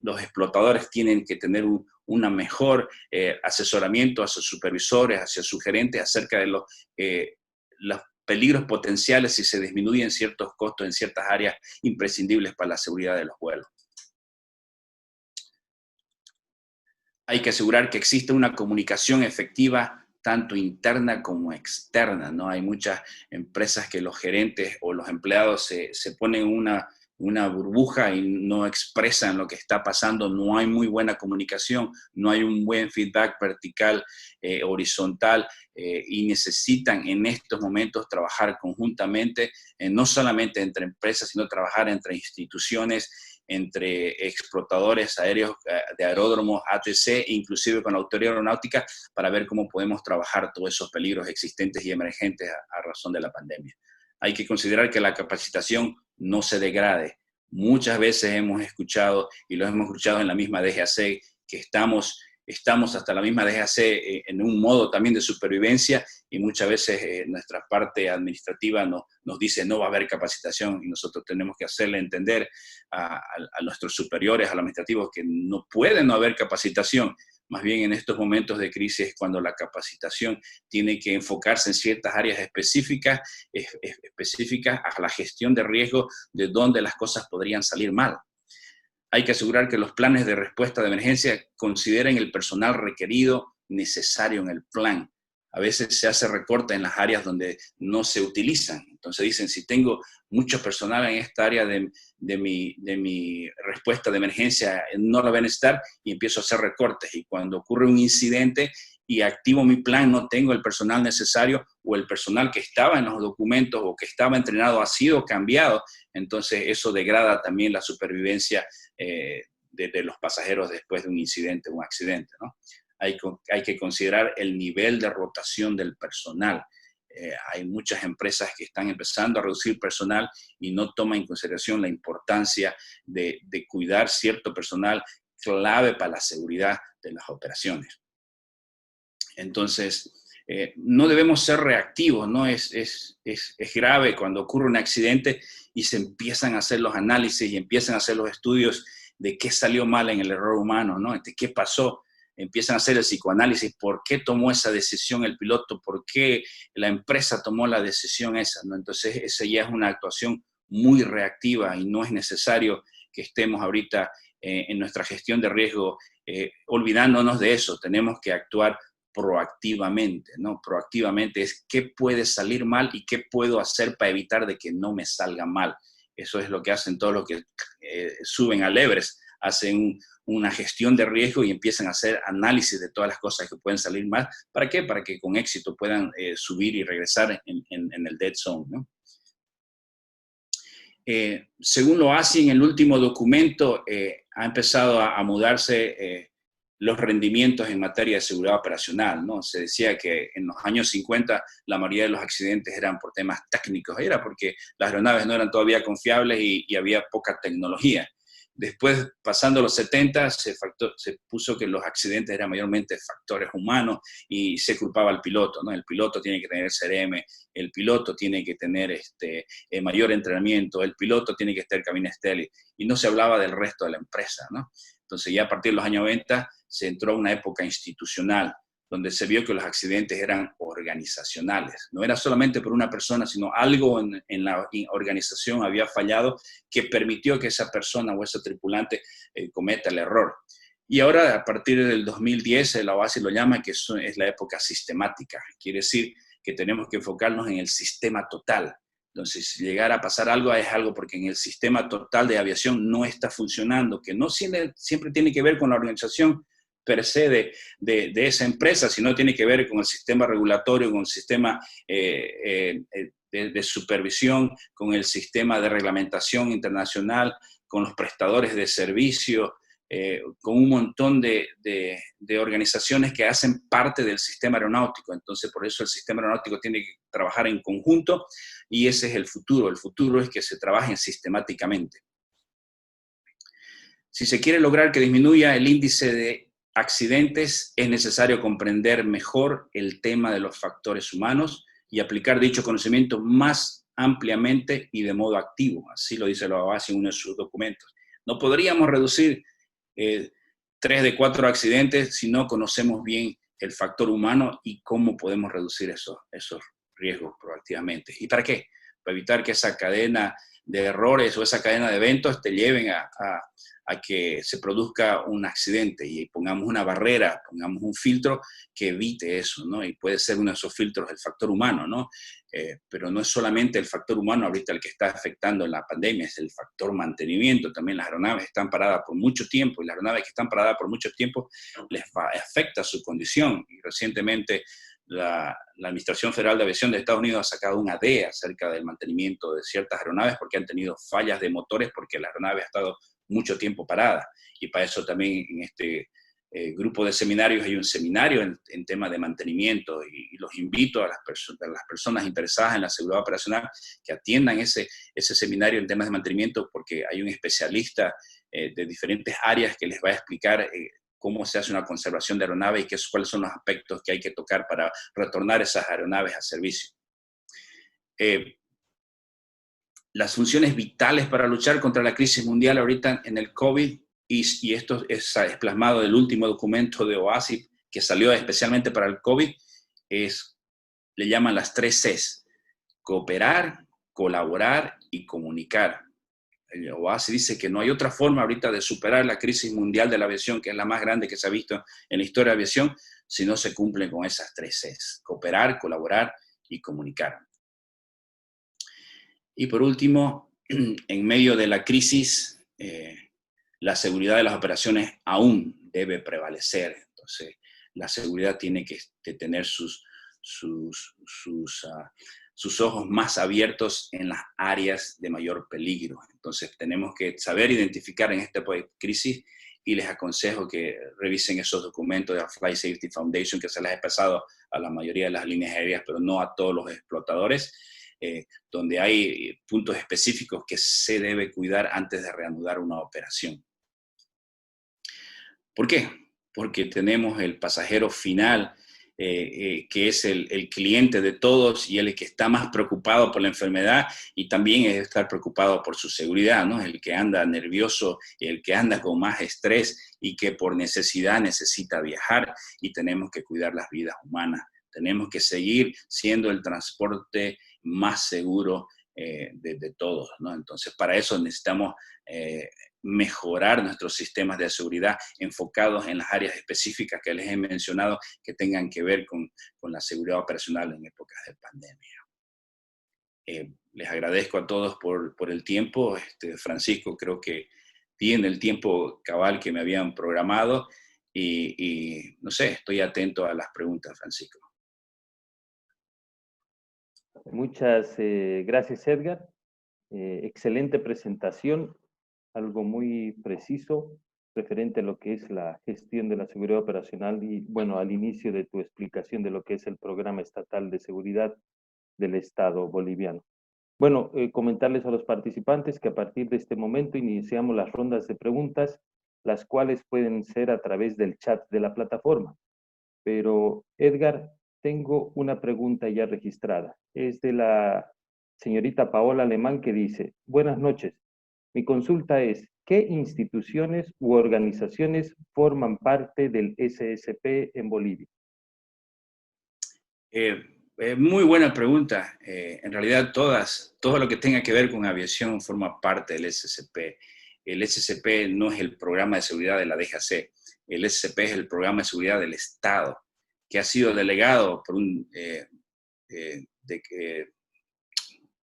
los explotadores tienen que tener una mejor asesoramiento hacia sus supervisores, hacia sus gerentes, acerca de los peligros potenciales si se disminuyen ciertos costos en ciertas áreas imprescindibles para la seguridad de los vuelos. Hay que asegurar que existe una comunicación efectiva tanto interna como externa, ¿no? Hay muchas empresas que los gerentes o los empleados se ponen una burbuja y no expresan lo que está pasando, no hay muy buena comunicación, no hay un buen feedback vertical, horizontal, y necesitan en estos momentos trabajar conjuntamente, no solamente entre empresas, sino trabajar entre instituciones, entre explotadores aéreos de aeródromos, ATC, inclusive con la Autoridad Aeronáutica, para ver cómo podemos trabajar todos esos peligros existentes y emergentes a razón de la pandemia. Hay que considerar que la capacitación no se degrade. Muchas veces hemos escuchado, y lo hemos escuchado en la misma DGAC, que estamos hasta la misma DGAC en un modo también de supervivencia, y muchas veces nuestra parte administrativa nos dice no va a haber capacitación, y nosotros tenemos que hacerle entender a nuestros superiores, a los administrativos, que no puede no haber capacitación. Más bien en estos momentos de crisis es cuando la capacitación tiene que enfocarse en ciertas áreas específicas a la gestión de riesgo, de dónde las cosas podrían salir mal. Hay que asegurar que los planes de respuesta de emergencia consideren el personal requerido necesario en el plan. A veces se hace recorte en las áreas donde no se utilizan. Entonces dicen, si tengo mucho personal en esta área de mi respuesta de emergencia, no la voy a necesitar, y empiezo a hacer recortes. Y cuando ocurre un incidente y activo mi plan, no tengo el personal necesario, o el personal que estaba en los documentos o que estaba entrenado ha sido cambiado, entonces eso degrada también la supervivencia de los pasajeros después de un incidente, un accidente, ¿no? Hay que considerar el nivel de rotación del personal. Hay muchas empresas que están empezando a reducir personal y no toman en consideración la importancia de cuidar cierto personal clave para la seguridad de las operaciones. Entonces, no debemos ser reactivos, ¿no? Es grave cuando ocurre un accidente y se empiezan a hacer los análisis y empiezan a hacer los estudios de qué salió mal en el error humano, ¿no? De qué pasó. Empiezan a hacer el psicoanálisis, por qué tomó esa decisión el piloto, por qué la empresa tomó la decisión esa, ¿no? Entonces, esa ya es una actuación muy reactiva y no es necesario que estemos ahorita en nuestra gestión de riesgo olvidándonos de eso. Tenemos que actuar proactivamente, ¿no? Proactivamente es qué puede salir mal y qué puedo hacer para evitar de que no me salga mal. Eso es lo que hacen todos los que suben al Everest, hacen una gestión de riesgo y empiezan a hacer análisis de todas las cosas que pueden salir mal. ¿Para qué? Para que con éxito puedan subir y regresar en el dead zone, ¿no? Según lo ASI, en el último documento, ha empezado a mudarse los rendimientos en materia de seguridad operacional, ¿no? Se decía que en los años 50 la mayoría de los accidentes eran por temas técnicos, era porque las aeronaves no eran todavía confiables y había poca tecnología. Después, pasando los 70, se puso que los accidentes eran mayormente factores humanos y se culpaba al piloto, ¿no? El piloto tiene que tener CRM, el piloto tiene que tener mayor entrenamiento, el piloto tiene que estar en cabina estéril, y no se hablaba del resto de la empresa, ¿no? Entonces ya a partir de los años 90 se entró a una época institucional, donde se vio que los accidentes eran organizacionales. No era solamente por una persona, sino algo en la organización había fallado que permitió que esa persona o ese tripulante cometa el error. Y ahora, a partir del 2010, la OASI lo llama que eso es la época sistemática. Quiere decir que tenemos que enfocarnos en el sistema total. Entonces, si llegara a pasar algo, es algo porque en el sistema total de aviación no está funcionando, que no siempre tiene que ver con la organización per se de esa empresa, sino tiene que ver con el sistema regulatorio, con el sistema de supervisión, con el sistema de reglamentación internacional, con los prestadores de servicio, con un montón de organizaciones que hacen parte del sistema aeronáutico. Entonces, por eso el sistema aeronáutico tiene que trabajar en conjunto, y ese es el futuro. El futuro es que se trabajen sistemáticamente. Si se quiere lograr que disminuya el índice de accidentes es necesario comprender mejor el tema de los factores humanos y aplicar dicho conocimiento más ampliamente y de modo activo. Así lo dice la OASI en uno de sus documentos. No podríamos reducir 3 de 4 accidentes si no conocemos bien el factor humano y cómo podemos reducir esos riesgos proactivamente. ¿Y para qué? Para evitar que esa cadena de errores o esa cadena de eventos te lleven a que se produzca un accidente y pongamos una barrera, pongamos un filtro que evite eso, ¿no? Y puede ser uno de esos filtros el factor humano, ¿no? Pero no es solamente el factor humano ahorita el que está afectando en la pandemia, es el factor mantenimiento. También las aeronaves están paradas por mucho tiempo y las aeronaves que están paradas por mucho tiempo les afecta su condición. Y recientemente la Administración Federal de Aviación de Estados Unidos ha sacado un AD acerca del mantenimiento de ciertas aeronaves porque han tenido fallas de motores porque la aeronave ha estado mucho tiempo parada. Y para eso también en este grupo de seminarios hay un seminario en tema de mantenimiento y los invito a las personas interesadas en la seguridad operacional que atiendan ese seminario en temas de mantenimiento porque hay un especialista de diferentes áreas que les va a explicar cómo se hace una conservación de aeronaves y cuáles son los aspectos que hay que tocar para retornar esas aeronaves a servicio. Las funciones vitales para luchar contra la crisis mundial ahorita en el COVID, y esto es plasmado del último documento de OASI que salió especialmente para el COVID, le llaman las 3 Cs: cooperar, colaborar y comunicar. El OASI dice que no hay otra forma ahorita de superar la crisis mundial de la aviación, que es la más grande que se ha visto en la historia de la aviación, si no se cumplen con esas 3 Cs: cooperar, colaborar y comunicar. Y por último, en medio de la crisis, la seguridad de las operaciones aún debe prevalecer. Entonces, la seguridad tiene que tener sus ojos más abiertos en las áreas de mayor peligro. Entonces, tenemos que saber identificar en esta crisis y les aconsejo que revisen esos documentos de la Flight Safety Foundation que se les ha pasado a la mayoría de las líneas aéreas, pero no a todos los explotadores, donde hay puntos específicos que se debe cuidar antes de reanudar una operación. ¿Por qué? Porque tenemos el pasajero final, que es el cliente de todos y el que está más preocupado por la enfermedad y también es estar preocupado por su seguridad, ¿no? El que anda nervioso, el que anda con más estrés y que por necesidad necesita viajar, y tenemos que cuidar las vidas humanas. Tenemos que seguir siendo el transporte más seguro de todos, ¿no? Entonces, para eso necesitamos mejorar nuestros sistemas de seguridad enfocados en las áreas específicas que les he mencionado que tengan que ver con la seguridad operacional en épocas de pandemia. Les agradezco a todos por el tiempo. Francisco creo que tiene el tiempo cabal que me habían programado y no sé, estoy atento a las preguntas, Francisco. Muchas gracias, Edgar. Excelente presentación, algo muy preciso referente a lo que es la gestión de la seguridad operacional y, bueno, al inicio de tu explicación de lo que es el Programa Estatal de Seguridad del Estado boliviano. Bueno, comentarles a los participantes que a partir de este momento iniciamos las rondas de preguntas, las cuales pueden ser a través del chat de la plataforma. Pero, Edgar, tengo una pregunta ya registrada. Es de la señorita Paola Alemán que dice: buenas noches. Mi consulta es, ¿qué instituciones u organizaciones forman parte del SSP en Bolivia? Muy buena pregunta. En realidad todo lo que tenga que ver con aviación forma parte del SSP. El SSP no es el programa de seguridad de la DGAC. El SSP es el programa de seguridad del Estado, que ha sido delegado por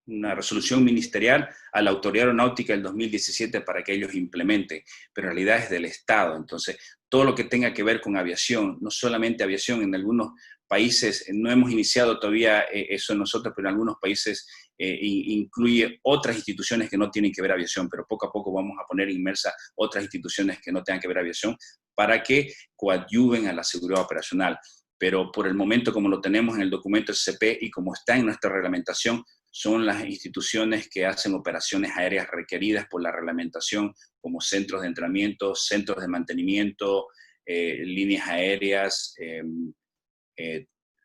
una resolución ministerial a la Autoridad Aeronáutica del 2017 para que ellos implementen, pero en realidad es del Estado. Entonces, todo lo que tenga que ver con aviación, no solamente aviación, en algunos países, no hemos iniciado todavía eso nosotros, pero en algunos países incluye otras instituciones que no tienen que ver aviación, pero poco a poco vamos a poner inmersas otras instituciones que no tengan que ver aviación para que coadyuven a la seguridad operacional. Pero por el momento, como lo tenemos en el documento SCP y como está en nuestra reglamentación, son las instituciones que hacen operaciones aéreas requeridas por la reglamentación, como centros de entrenamiento, centros de mantenimiento, líneas aéreas,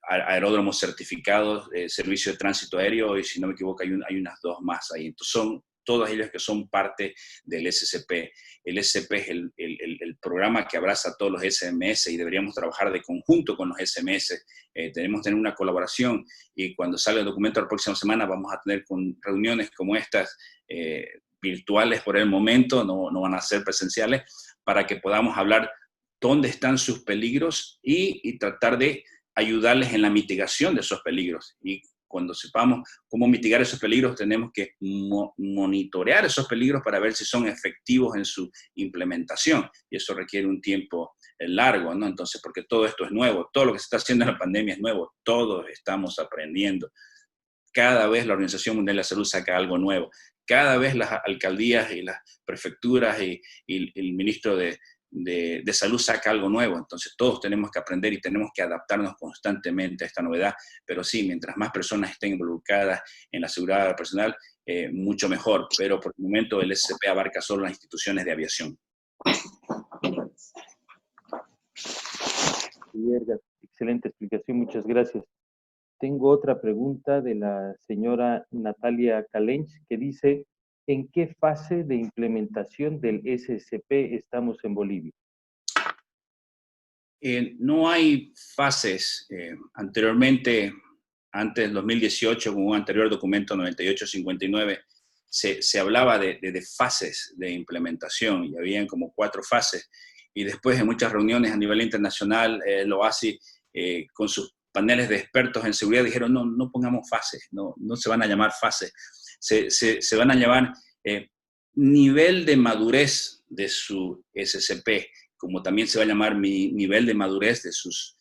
aeródromos certificados, servicio de tránsito aéreo, y si no me equivoco hay unas 2 más ahí. Entonces son todas ellas que son parte del SCP. El SCP es el programa que abraza a todos los SMS y deberíamos trabajar de conjunto con los SMS. Tenemos que tener una colaboración, y cuando salga el documento la próxima semana vamos a tener reuniones como estas, virtuales por el momento, no van a ser presenciales, para que podamos hablar dónde están sus peligros y tratar de ayudarles en la mitigación de esos peligros. Y cuando sepamos cómo mitigar esos peligros, tenemos que monitorear esos peligros para ver si son efectivos en su implementación. Y eso requiere un tiempo largo, ¿no? Entonces, porque todo esto es nuevo, todo lo que se está haciendo en la pandemia es nuevo, todos estamos aprendiendo. Cada vez la Organización Mundial de la Salud saca algo nuevo. Cada vez las alcaldías y las prefecturas y el ministro de salud saca algo nuevo. Entonces todos tenemos que aprender y tenemos que adaptarnos constantemente a esta novedad. Pero sí, mientras más personas estén involucradas en la seguridad personal, mucho mejor. Pero por el momento el SCP abarca solo las instituciones de aviación. Excelente explicación, muchas gracias. Tengo otra pregunta de la señora Natalia Calench, que dice: ¿en qué fase de implementación del SCP estamos en Bolivia? No hay fases. Anteriormente, antes del 2018, con un anterior documento 9859, se hablaba de fases de implementación, y habían como 4 fases. Y después de muchas reuniones a nivel internacional, el OASI, con sus paneles de expertos en seguridad, dijeron: no pongamos fases, no se van a llamar fases, se van a llamar nivel de madurez de su SCP, como también se va a llamar mi nivel de madurez de sus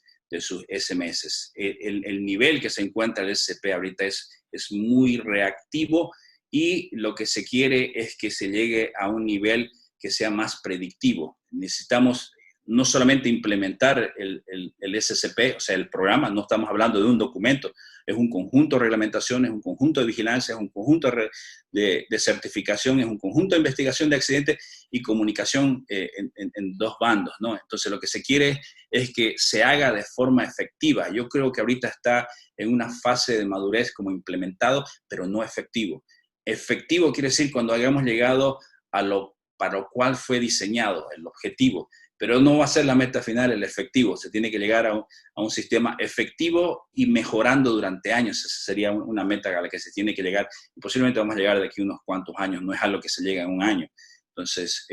SMS. El nivel que se encuentra el SCP ahorita es muy reactivo, y lo que se quiere es que se llegue a un nivel que sea más predictivo. Necesitamos no solamente implementar el SCP, o sea, el programa, no estamos hablando de un documento, es un conjunto de reglamentaciones, un conjunto de vigilancia, es un conjunto de certificación, es un conjunto de investigación de accidentes y comunicación en 2 bandos, ¿no? Entonces lo que se quiere es que se haga de forma efectiva. Yo creo que ahorita está en una fase de madurez como implementado, pero no efectivo. Efectivo quiere decir cuando hayamos llegado para lo cual fue diseñado, el objetivo. Pero no va a ser la meta final el efectivo. Se tiene que llegar a un sistema efectivo y mejorando durante años. Esa sería una meta a la que se tiene que llegar. Y posiblemente vamos a llegar de aquí unos cuantos años. No es algo que se llega en un año. Entonces,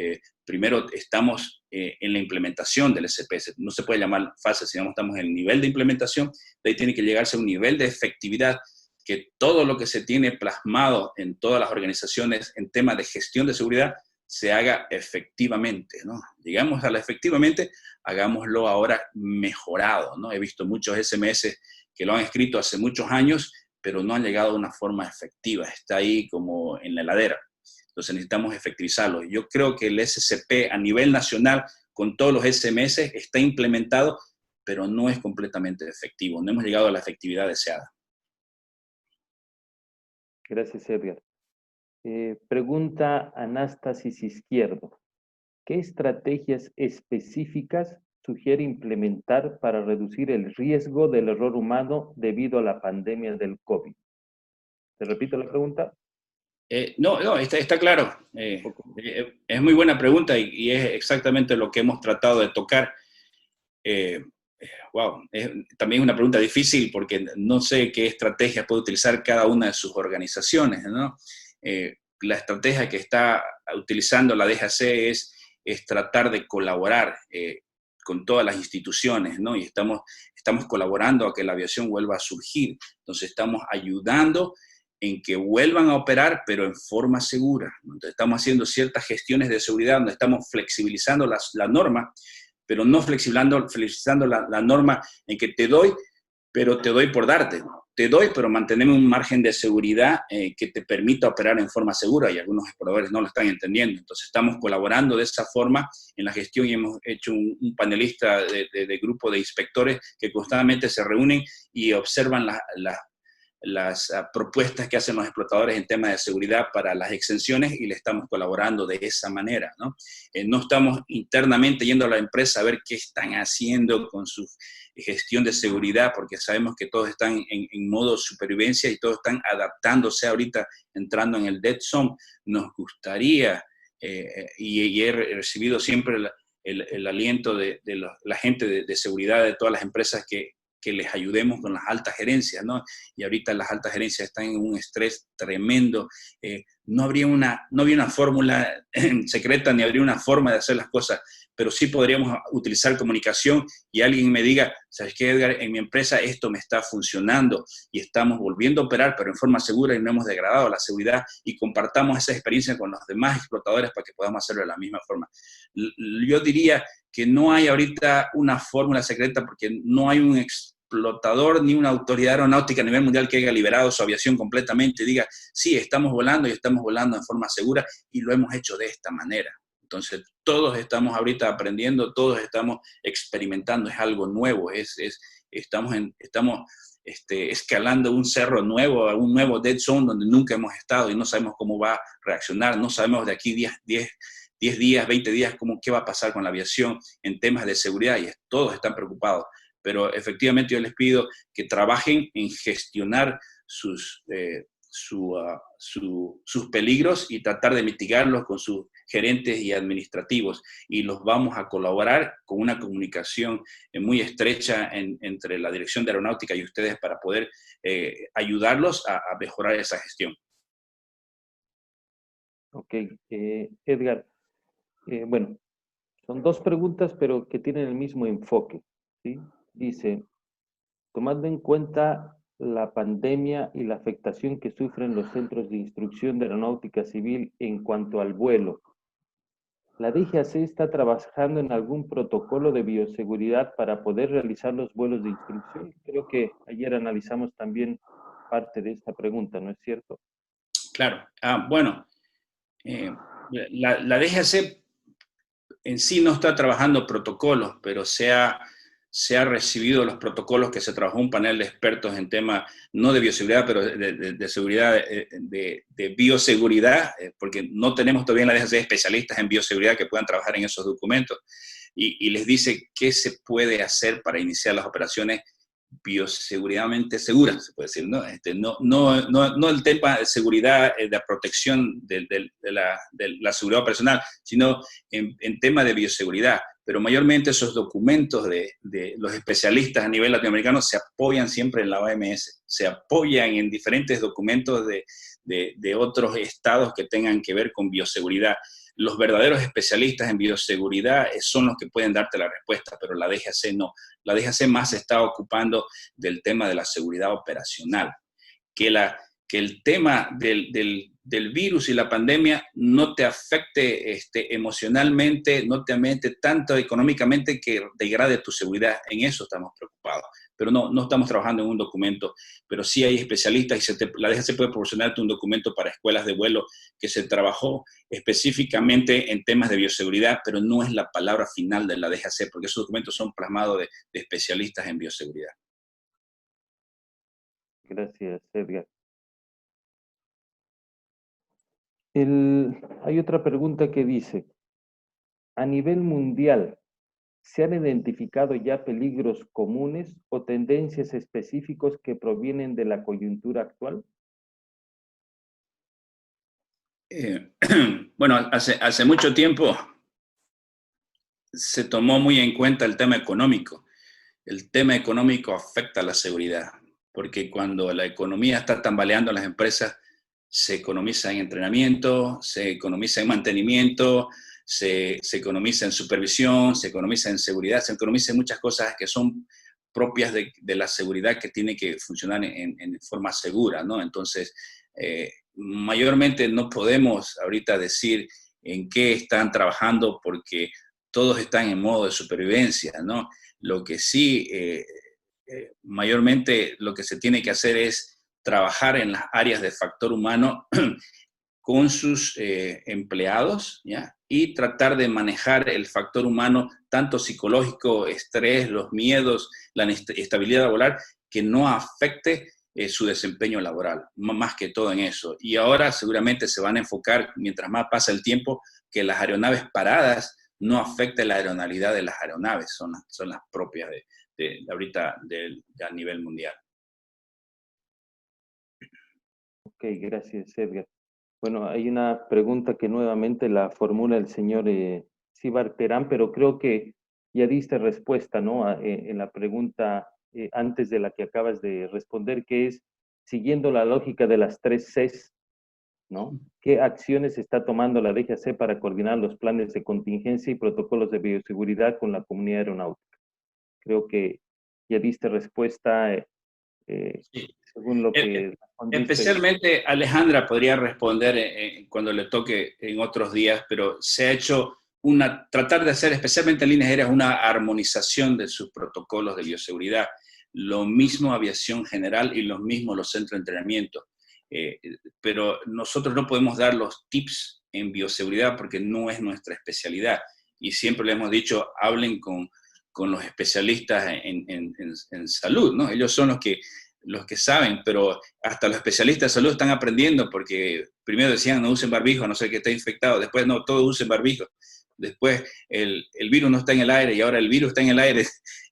primero estamos en la implementación del SCP. No se puede llamar fase, sino estamos en el nivel de implementación. De ahí tiene que llegarse a un nivel de efectividad, que todo lo que se tiene plasmado en todas las organizaciones en temas de gestión de seguridad se haga efectivamente, ¿no? Llegamos a la efectivamente, hagámoslo ahora mejorado, ¿no? He visto muchos SMS que lo han escrito hace muchos años, pero no han llegado de una forma efectiva, está ahí como en la heladera. Entonces necesitamos efectivizarlo. Yo creo que el SCP a nivel nacional, con todos los SMS, está implementado, pero no es completamente efectivo, no hemos llegado a la efectividad deseada. Gracias, Edgar. Pregunta Anástasis Izquierdo: ¿qué estrategias específicas sugiere implementar para reducir el riesgo del error humano debido a la pandemia del COVID? ¿Te repito la pregunta? No, está claro. Es muy buena pregunta y es exactamente lo que hemos tratado de tocar. También es una pregunta difícil porque no sé qué estrategia puede utilizar cada una de sus organizaciones, ¿no? La estrategia que está utilizando la DGAC es tratar de colaborar con todas las instituciones, ¿no? Y estamos colaborando a que la aviación vuelva a surgir. Entonces estamos ayudando en que vuelvan a operar, pero en forma segura. Entonces estamos haciendo ciertas gestiones de seguridad donde estamos flexibilizando la norma, pero no flexibilizando la norma en que te doy, pero te doy por darte. Te doy, pero mantenemos un margen de seguridad que te permita operar en forma segura, y algunos exploradores no lo están entendiendo. Entonces estamos colaborando de esa forma en la gestión, y hemos hecho un panelista de grupo de inspectores que constantemente se reúnen y observan las propuestas que hacen los explotadores en temas de seguridad para las exenciones y le estamos colaborando de esa manera, ¿no? No estamos internamente yendo a la empresa a ver qué están haciendo con su gestión de seguridad, porque sabemos que todos están en modo supervivencia y todos están adaptándose ahorita, entrando en el dead zone. Nos gustaría, y he recibido siempre el aliento de la gente de seguridad de todas las empresas que les ayudemos con las altas gerencias, ¿no? Y ahorita las altas gerencias están en un estrés tremendo. No habría una fórmula secreta ni habría una forma de hacer las cosas, pero sí podríamos utilizar comunicación y alguien me diga, ¿sabes qué, Edgar? En mi empresa esto me está funcionando y estamos volviendo a operar, pero en forma segura y no hemos degradado la seguridad, y compartamos esa experiencia con los demás explotadores para que podamos hacerlo de la misma forma. Yo diría que no hay ahorita una fórmula secreta porque no hay un explotador ni una autoridad aeronáutica a nivel mundial que haya liberado su aviación completamente y diga, sí, estamos volando y estamos volando en forma segura y lo hemos hecho de esta manera. Entonces, todos estamos ahorita aprendiendo, todos estamos experimentando, es algo nuevo, estamos escalando un cerro nuevo, un nuevo dead zone donde nunca hemos estado y no sabemos cómo va a reaccionar, no sabemos de aquí 10 días, 20 días, qué va a pasar con la aviación en temas de seguridad, y todos están preocupados. Pero efectivamente yo les pido que trabajen en gestionar sus peligros y tratar de mitigarlos con sus gerentes y administrativos, y los vamos a colaborar con una comunicación muy estrecha entre la Dirección de Aeronáutica y ustedes para poder ayudarlos a mejorar esa gestión. Ok, Edgar, bueno, son dos preguntas, pero que tienen el mismo enfoque, ¿sí? Dice, tomando en cuenta la pandemia y la afectación que sufren los centros de instrucción de aeronáutica civil en cuanto al vuelo, ¿la DGAC está trabajando en algún protocolo de bioseguridad para poder realizar los vuelos de instrucción? Creo que ayer analizamos también parte de esta pregunta, ¿no es cierto? Claro. Bueno, la DGAC en sí no está trabajando protocolos, pero se ha recibido los protocolos que se trabajó un panel de expertos en temas, no de bioseguridad, pero de seguridad, de bioseguridad, porque no tenemos todavía en la DGAC especialistas en bioseguridad que puedan trabajar en esos documentos, y les dice qué se puede hacer para iniciar las operaciones bioseguridamente seguras, se puede decir, ¿no? No el tema de seguridad, de la protección de la seguridad operacional, sino en tema de bioseguridad. Pero mayormente esos documentos de los especialistas a nivel latinoamericano se apoyan siempre en la OMS, se apoyan en diferentes documentos de otros estados que tengan que ver con bioseguridad. Los verdaderos especialistas en bioseguridad son los que pueden darte la respuesta, pero la DGAC no. La DGAC más se está ocupando del tema de la seguridad operacional. Que el tema del virus y la pandemia no te afecte emocionalmente, no te afecte tanto económicamente que degrade tu seguridad. En eso estamos preocupados. Pero no estamos trabajando en un documento, pero sí hay especialistas y la DGAC puede proporcionarte un documento para escuelas de vuelo que se trabajó específicamente en temas de bioseguridad, pero no es la palabra final de la DGAC, porque esos documentos son plasmados de especialistas en bioseguridad. Gracias, Edgar. Hay otra pregunta que dice, a nivel mundial, ¿se han identificado ya peligros comunes o tendencias específicos que provienen de la coyuntura actual? Bueno, hace mucho tiempo se tomó muy en cuenta el tema económico. El tema económico afecta a la seguridad, porque cuando la economía está tambaleando en las empresas, se economiza en entrenamiento, se economiza en mantenimiento, se economiza en supervisión, se economiza en seguridad, se economiza en muchas cosas que son propias de la seguridad que tiene que funcionar en forma segura, ¿no? Entonces, mayormente no podemos ahorita decir en qué están trabajando porque todos están en modo de supervivencia, ¿no? Lo que sí, mayormente lo que se tiene que hacer es trabajar en las áreas de factor humano con sus empleados, ¿ya? Y tratar de manejar el factor humano, tanto psicológico, estrés, los miedos, la estabilidad laboral, que no afecte su desempeño laboral, más que todo en eso. Y ahora seguramente se van a enfocar, mientras más pasa el tiempo, que las aeronaves paradas no afecten la aeronalidad de las aeronaves, son las propias de ahorita a nivel mundial. Ok, gracias, Edgar. Bueno, hay una pregunta que nuevamente la formula el señor Sibar Terán, pero creo que ya diste respuesta, ¿no? En la pregunta antes de la que acabas de responder, que es, siguiendo la lógica de las 3 Cs, ¿no? ¿Qué acciones está tomando la DGAC para coordinar los planes de contingencia y protocolos de bioseguridad con la comunidad aeronáutica? Creo que ya diste respuesta Sí. según lo que respondiste. Especialmente Alejandra podría responder cuando le toque en otros días, pero se ha hecho tratar de hacer, especialmente en líneas aéreas, una armonización de sus protocolos de bioseguridad. Lo mismo aviación general y lo mismo los centros de entrenamiento. Pero nosotros no podemos dar los tips en bioseguridad porque no es nuestra especialidad. Y siempre le hemos dicho, hablen con los especialistas en salud, ¿no? Ellos son los que saben, pero hasta los especialistas de salud están aprendiendo porque primero decían no usen barbijo, a no ser que esté infectado, después no, todos usen barbijo, después el virus no está en el aire y ahora el virus está en el aire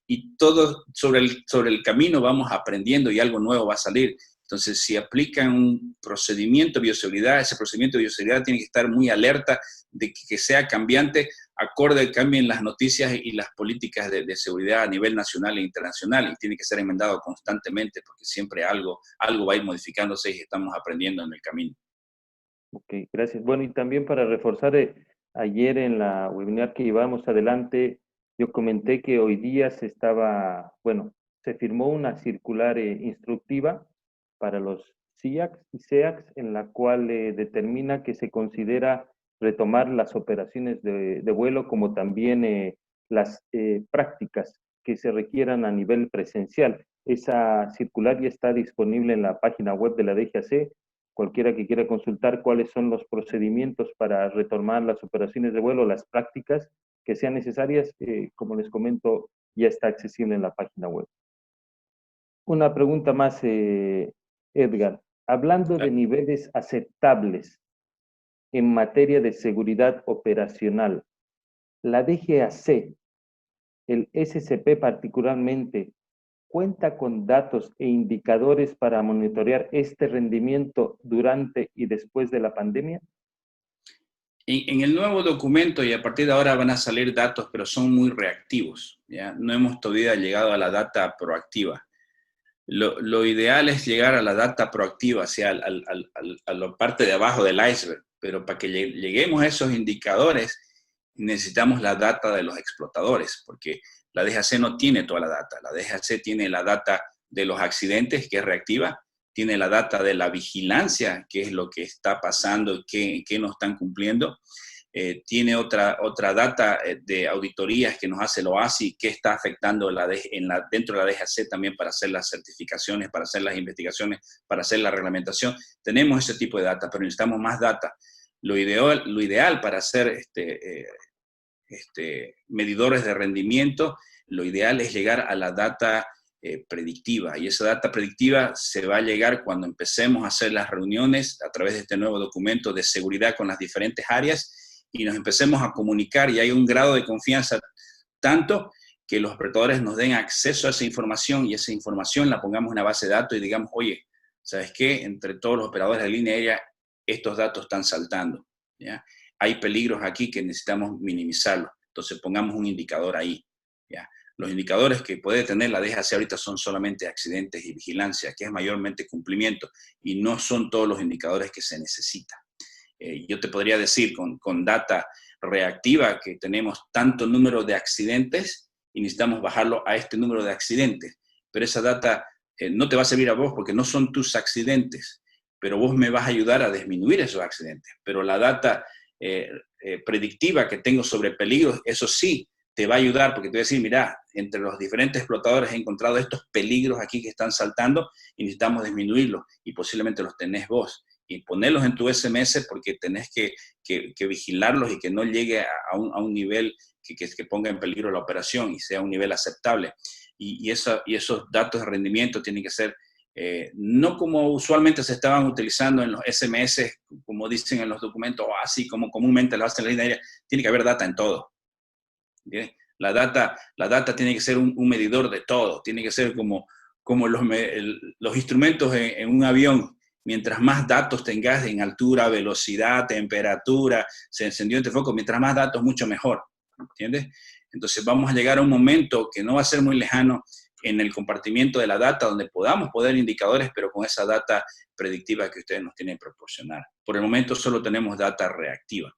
y todo sobre el camino vamos aprendiendo y algo nuevo va a salir. Entonces, si aplican un procedimiento de bioseguridad, ese procedimiento de bioseguridad tiene que estar muy alerta de que sea cambiante, acorde al cambio en las noticias y las políticas de seguridad a nivel nacional e internacional, y tiene que ser enmendado constantemente porque siempre algo va a ir modificándose y estamos aprendiendo en el camino. Ok, gracias. Bueno, y también para reforzar, ayer en la webinar que llevamos adelante, yo comenté que hoy día se firmó una circular instructiva para los CIACs y SEACs, en la cual determina que se considera retomar las operaciones de vuelo, como también las prácticas que se requieran a nivel presencial. Esa circular ya está disponible en la página web de la DGAC. Cualquiera que quiera consultar cuáles son los procedimientos para retomar las operaciones de vuelo, las prácticas que sean necesarias, como les comento, ya está accesible en la página web. Una pregunta más, Edgar. Hablando de niveles aceptables en materia de seguridad operacional, la DGAC, el SCP particularmente, ¿cuenta con datos e indicadores para monitorear este rendimiento durante y después de la pandemia? En el nuevo documento, y a partir de ahora van a salir datos, pero son muy reactivos, ¿ya? No hemos todavía llegado a la data proactiva. Lo ideal es llegar a la data proactiva, o sea, a la parte de abajo del iceberg, pero para que lleguemos a esos indicadores necesitamos la data de los explotadores, porque la DGAC no tiene toda la data. La DGAC tiene la data de los accidentes, que es reactiva, tiene la data de la vigilancia, que es lo que está pasando y qué no están cumpliendo. Tiene otra data de auditorías que nos hace el OASI, que está afectando dentro de la DGAC también para hacer las certificaciones, para hacer las investigaciones, para hacer la reglamentación. Tenemos ese tipo de data, pero necesitamos más data. Lo ideal para hacer medidores de rendimiento, lo ideal es llegar a la data predictiva, y esa data predictiva se va a llegar cuando empecemos a hacer las reuniones a través de este nuevo documento de seguridad con las diferentes áreas y nos empecemos a comunicar y hay un grado de confianza tanto que los operadores nos den acceso a esa información y esa información la pongamos en una base de datos y digamos, oye, ¿sabes qué? Entre todos los operadores de línea aérea estos datos están saltando, ¿ya? Hay peligros aquí que necesitamos minimizarlos, entonces pongamos un indicador ahí, ¿ya? Los indicadores que puede tener la DGAC ahorita son solamente accidentes y vigilancia, que es mayormente cumplimiento, y no son todos los indicadores que se necesitan. Yo te podría decir con data reactiva que tenemos tanto número de accidentes y necesitamos bajarlo a este número de accidentes, pero esa data no te va a servir a vos porque no son tus accidentes, pero vos me vas a ayudar a disminuir esos accidentes. Pero la data predictiva que tengo sobre peligros, eso sí, te va a ayudar porque te voy a decir, mira, entre los diferentes explotadores he encontrado estos peligros aquí que están saltando y necesitamos disminuirlos y posiblemente los tenés vos. Y ponerlos en tu SMS porque tenés que vigilarlos y que no llegue a un nivel que ponga en peligro la operación y sea un nivel aceptable. Y esos datos de rendimiento tienen que ser no como usualmente se estaban utilizando en los SMS, como dicen en los documentos, o así como comúnmente lo hacen en la línea aérea. Tiene que haber data en todo. ¿Entiendes? La data tiene que ser un medidor de todo, tiene que ser como los instrumentos en un avión. Mientras más datos tengas en altura, velocidad, temperatura, se encendió este foco, mientras más datos, mucho mejor. ¿Entiendes? Entonces vamos a llegar a un momento que no va a ser muy lejano en el compartimiento de la data, donde podamos poner indicadores, pero con esa data predictiva que ustedes nos tienen que proporcionar. Por el momento solo tenemos data reactiva.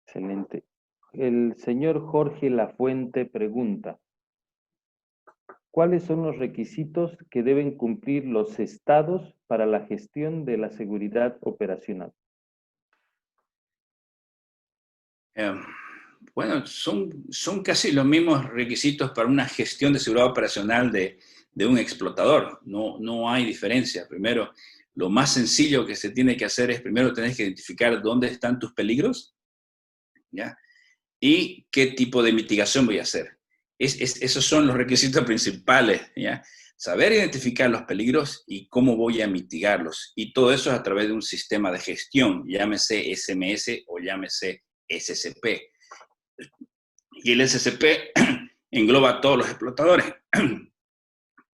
Excelente. El señor Jorge Lafuente pregunta, ¿cuáles son los requisitos que deben cumplir los estados para la gestión de la seguridad operacional? Bueno, son casi los mismos requisitos para una gestión de seguridad operacional de un explotador. No hay diferencia. Primero, lo más sencillo que se tiene que hacer es, primero tenés que identificar dónde están tus peligros, ¿ya? Y qué tipo de mitigación voy a hacer. Esos son los requisitos principales, ¿ya? Saber identificar los peligros y cómo voy a mitigarlos. Y todo eso es a través de un sistema de gestión, llámese SMS o llámese SCP. Y el SCP engloba a todos los explotadores.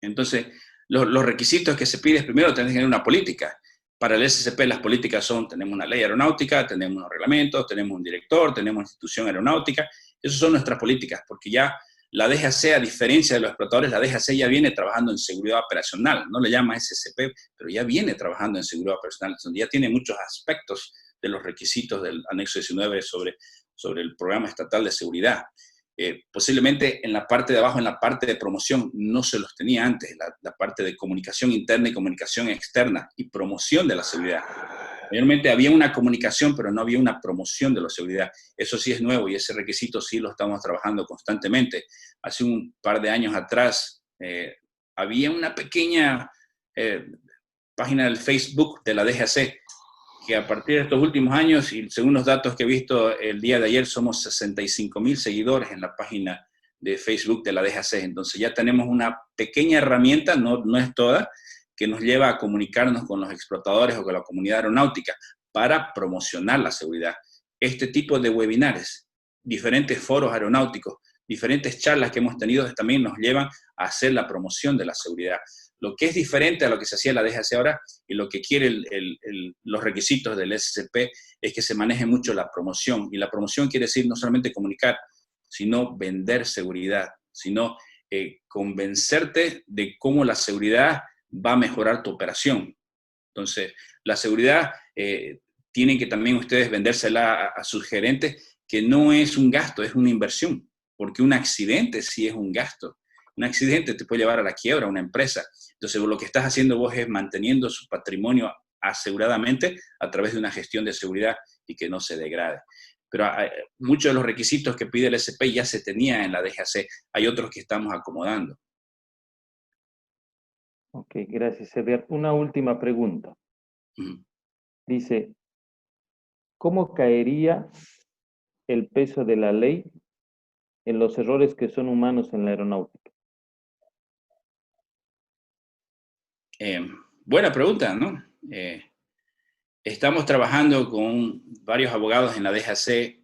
Entonces, los requisitos que se pide es, primero, tener que tener una política. Para el SCP las políticas son, tenemos una ley aeronáutica, tenemos unos reglamentos, tenemos un director, tenemos una institución aeronáutica. Esas son nuestras políticas, porque ya la DGAC, a diferencia de los explotadores, la DGAC ya viene trabajando en seguridad operacional. No le llama SCP, pero ya viene trabajando en seguridad operacional, donde ya tiene muchos aspectos de los requisitos del anexo 19 sobre el programa estatal de seguridad. Posiblemente en la parte de abajo, en la parte de promoción, no se los tenía antes, la parte de comunicación interna y comunicación externa y promoción de la seguridad. Mayormente había una comunicación, pero no había una promoción de la seguridad. Eso sí es nuevo y ese requisito sí lo estamos trabajando constantemente. Hace un par de años atrás había una pequeña página del Facebook de la DGAC, que a partir de estos últimos años, y según los datos que he visto el día de ayer, somos 65,000 seguidores en la página de Facebook de la DGAC. Entonces ya tenemos una pequeña herramienta, no es toda, que nos lleva a comunicarnos con los explotadores o con la comunidad aeronáutica para promocionar la seguridad. Este tipo de webinares, diferentes foros aeronáuticos, diferentes charlas que hemos tenido también nos llevan a hacer la promoción de la seguridad. Lo que es diferente a lo que se hacía en la DGAC ahora y lo que quiere los requisitos del SCP es que se maneje mucho la promoción. Y la promoción quiere decir no solamente comunicar, sino vender seguridad, sino convencerte de cómo la seguridad va a mejorar tu operación. Entonces, la seguridad tienen que también ustedes vendérsela a sus gerentes, que no es un gasto, es una inversión, porque un accidente sí es un gasto. Un accidente te puede llevar a la quiebra a una empresa. Entonces, lo que estás haciendo vos es manteniendo su patrimonio aseguradamente a través de una gestión de seguridad y que no se degrade. Pero muchos de los requisitos que pide el SP ya se tenía en la DGAC. Hay otros que estamos acomodando. Ok, gracias, Eder. Una última pregunta. Dice, ¿cómo caería el peso de la ley en los errores que son humanos en la aeronáutica? Buena pregunta, ¿no? Estamos trabajando con varios abogados en la DGAC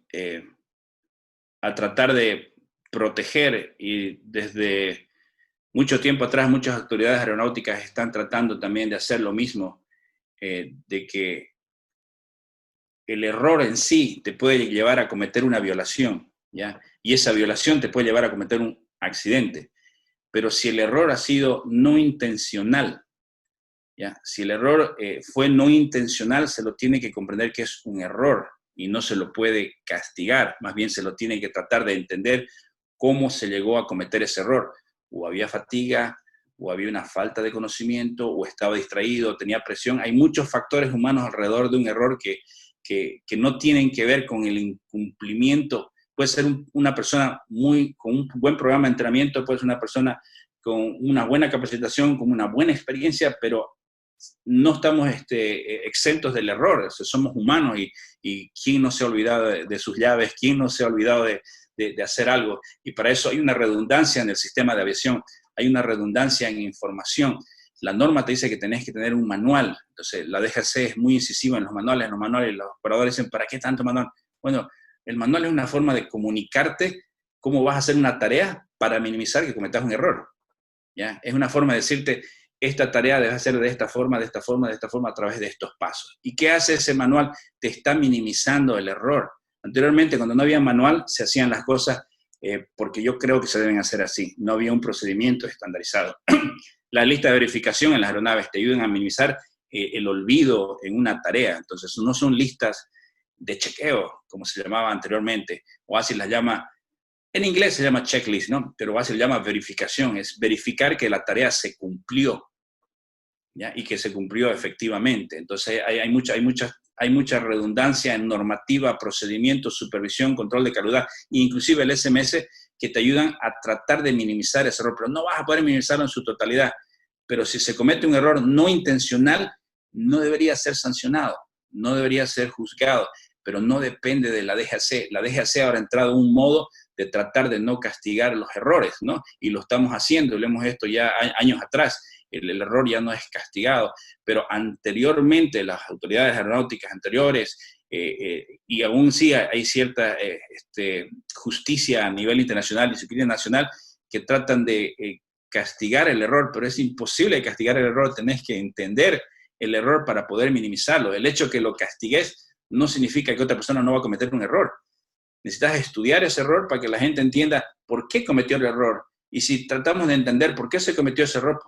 a tratar de proteger, y desde mucho tiempo atrás muchas autoridades aeronáuticas están tratando también de hacer lo mismo, de que el error en sí te puede llevar a cometer una violación, ¿ya? Y esa violación te puede llevar a cometer un accidente. Pero si el error ha sido no intencional, ¿ya? Si el error fue no intencional, se lo tiene que comprender que es un error y no se lo puede castigar, más bien se lo tiene que tratar de entender cómo se llegó a cometer ese error. O había fatiga, o había una falta de conocimiento, o estaba distraído, tenía presión. Hay muchos factores humanos alrededor de un error que no tienen que ver con el incumplimiento. Puede ser una persona con un buen programa de entrenamiento, puede ser una persona con una buena capacitación, con una buena experiencia, pero no estamos exentos del error. Somos humanos y ¿quién no se ha olvidado de sus llaves? ¿Quién no se ha olvidado de hacer algo. Y para eso hay una redundancia en el sistema de aviación, hay una redundancia en información. La norma te dice que tenés que tener un manual. Entonces, la DGAC es muy incisiva en los manuales. Los operadores dicen, ¿para qué tanto manual? Bueno, el manual es una forma de comunicarte cómo vas a hacer una tarea para minimizar que cometas un error. ¿Ya? Es una forma de decirte, esta tarea debes hacer de esta forma, de esta forma, de esta forma, a través de estos pasos. ¿Y qué hace ese manual? Te está minimizando el error. Anteriormente, cuando no había manual, se hacían las cosas porque yo creo que se deben hacer así. No había un procedimiento estandarizado. La lista de verificación en las aeronaves te ayudan a minimizar el olvido en una tarea. Entonces, no son listas de chequeo, como se llamaba anteriormente. OASI las llama, en inglés se llama checklist, ¿no? Pero OASI llama verificación. Es verificar que la tarea se cumplió, ¿ya? Y que se cumplió efectivamente. Entonces, hay mucha redundancia en normativa, procedimiento, supervisión, control de calidad, e inclusive el SMS, que te ayudan a tratar de minimizar ese error, pero no vas a poder minimizarlo en su totalidad. Pero si se comete un error no intencional, no debería ser sancionado, no debería ser juzgado, pero no depende de la DGAC. La DGAC ahora ha entrado en un modo de tratar de no castigar los errores, ¿no? Y lo estamos haciendo, lo hemos hecho ya años atrás. El error ya no es castigado, pero anteriormente las autoridades aeronáuticas anteriores, y aún sí hay cierta justicia a nivel internacional, disciplina nacional, que tratan de castigar el error, pero es imposible castigar el error, tenés que entender el error para poder minimizarlo. El hecho que lo castigues no significa que otra persona no va a cometer un error. Necesitas estudiar ese error para que la gente entienda por qué cometió el error. Y si tratamos de entender por qué se cometió ese error,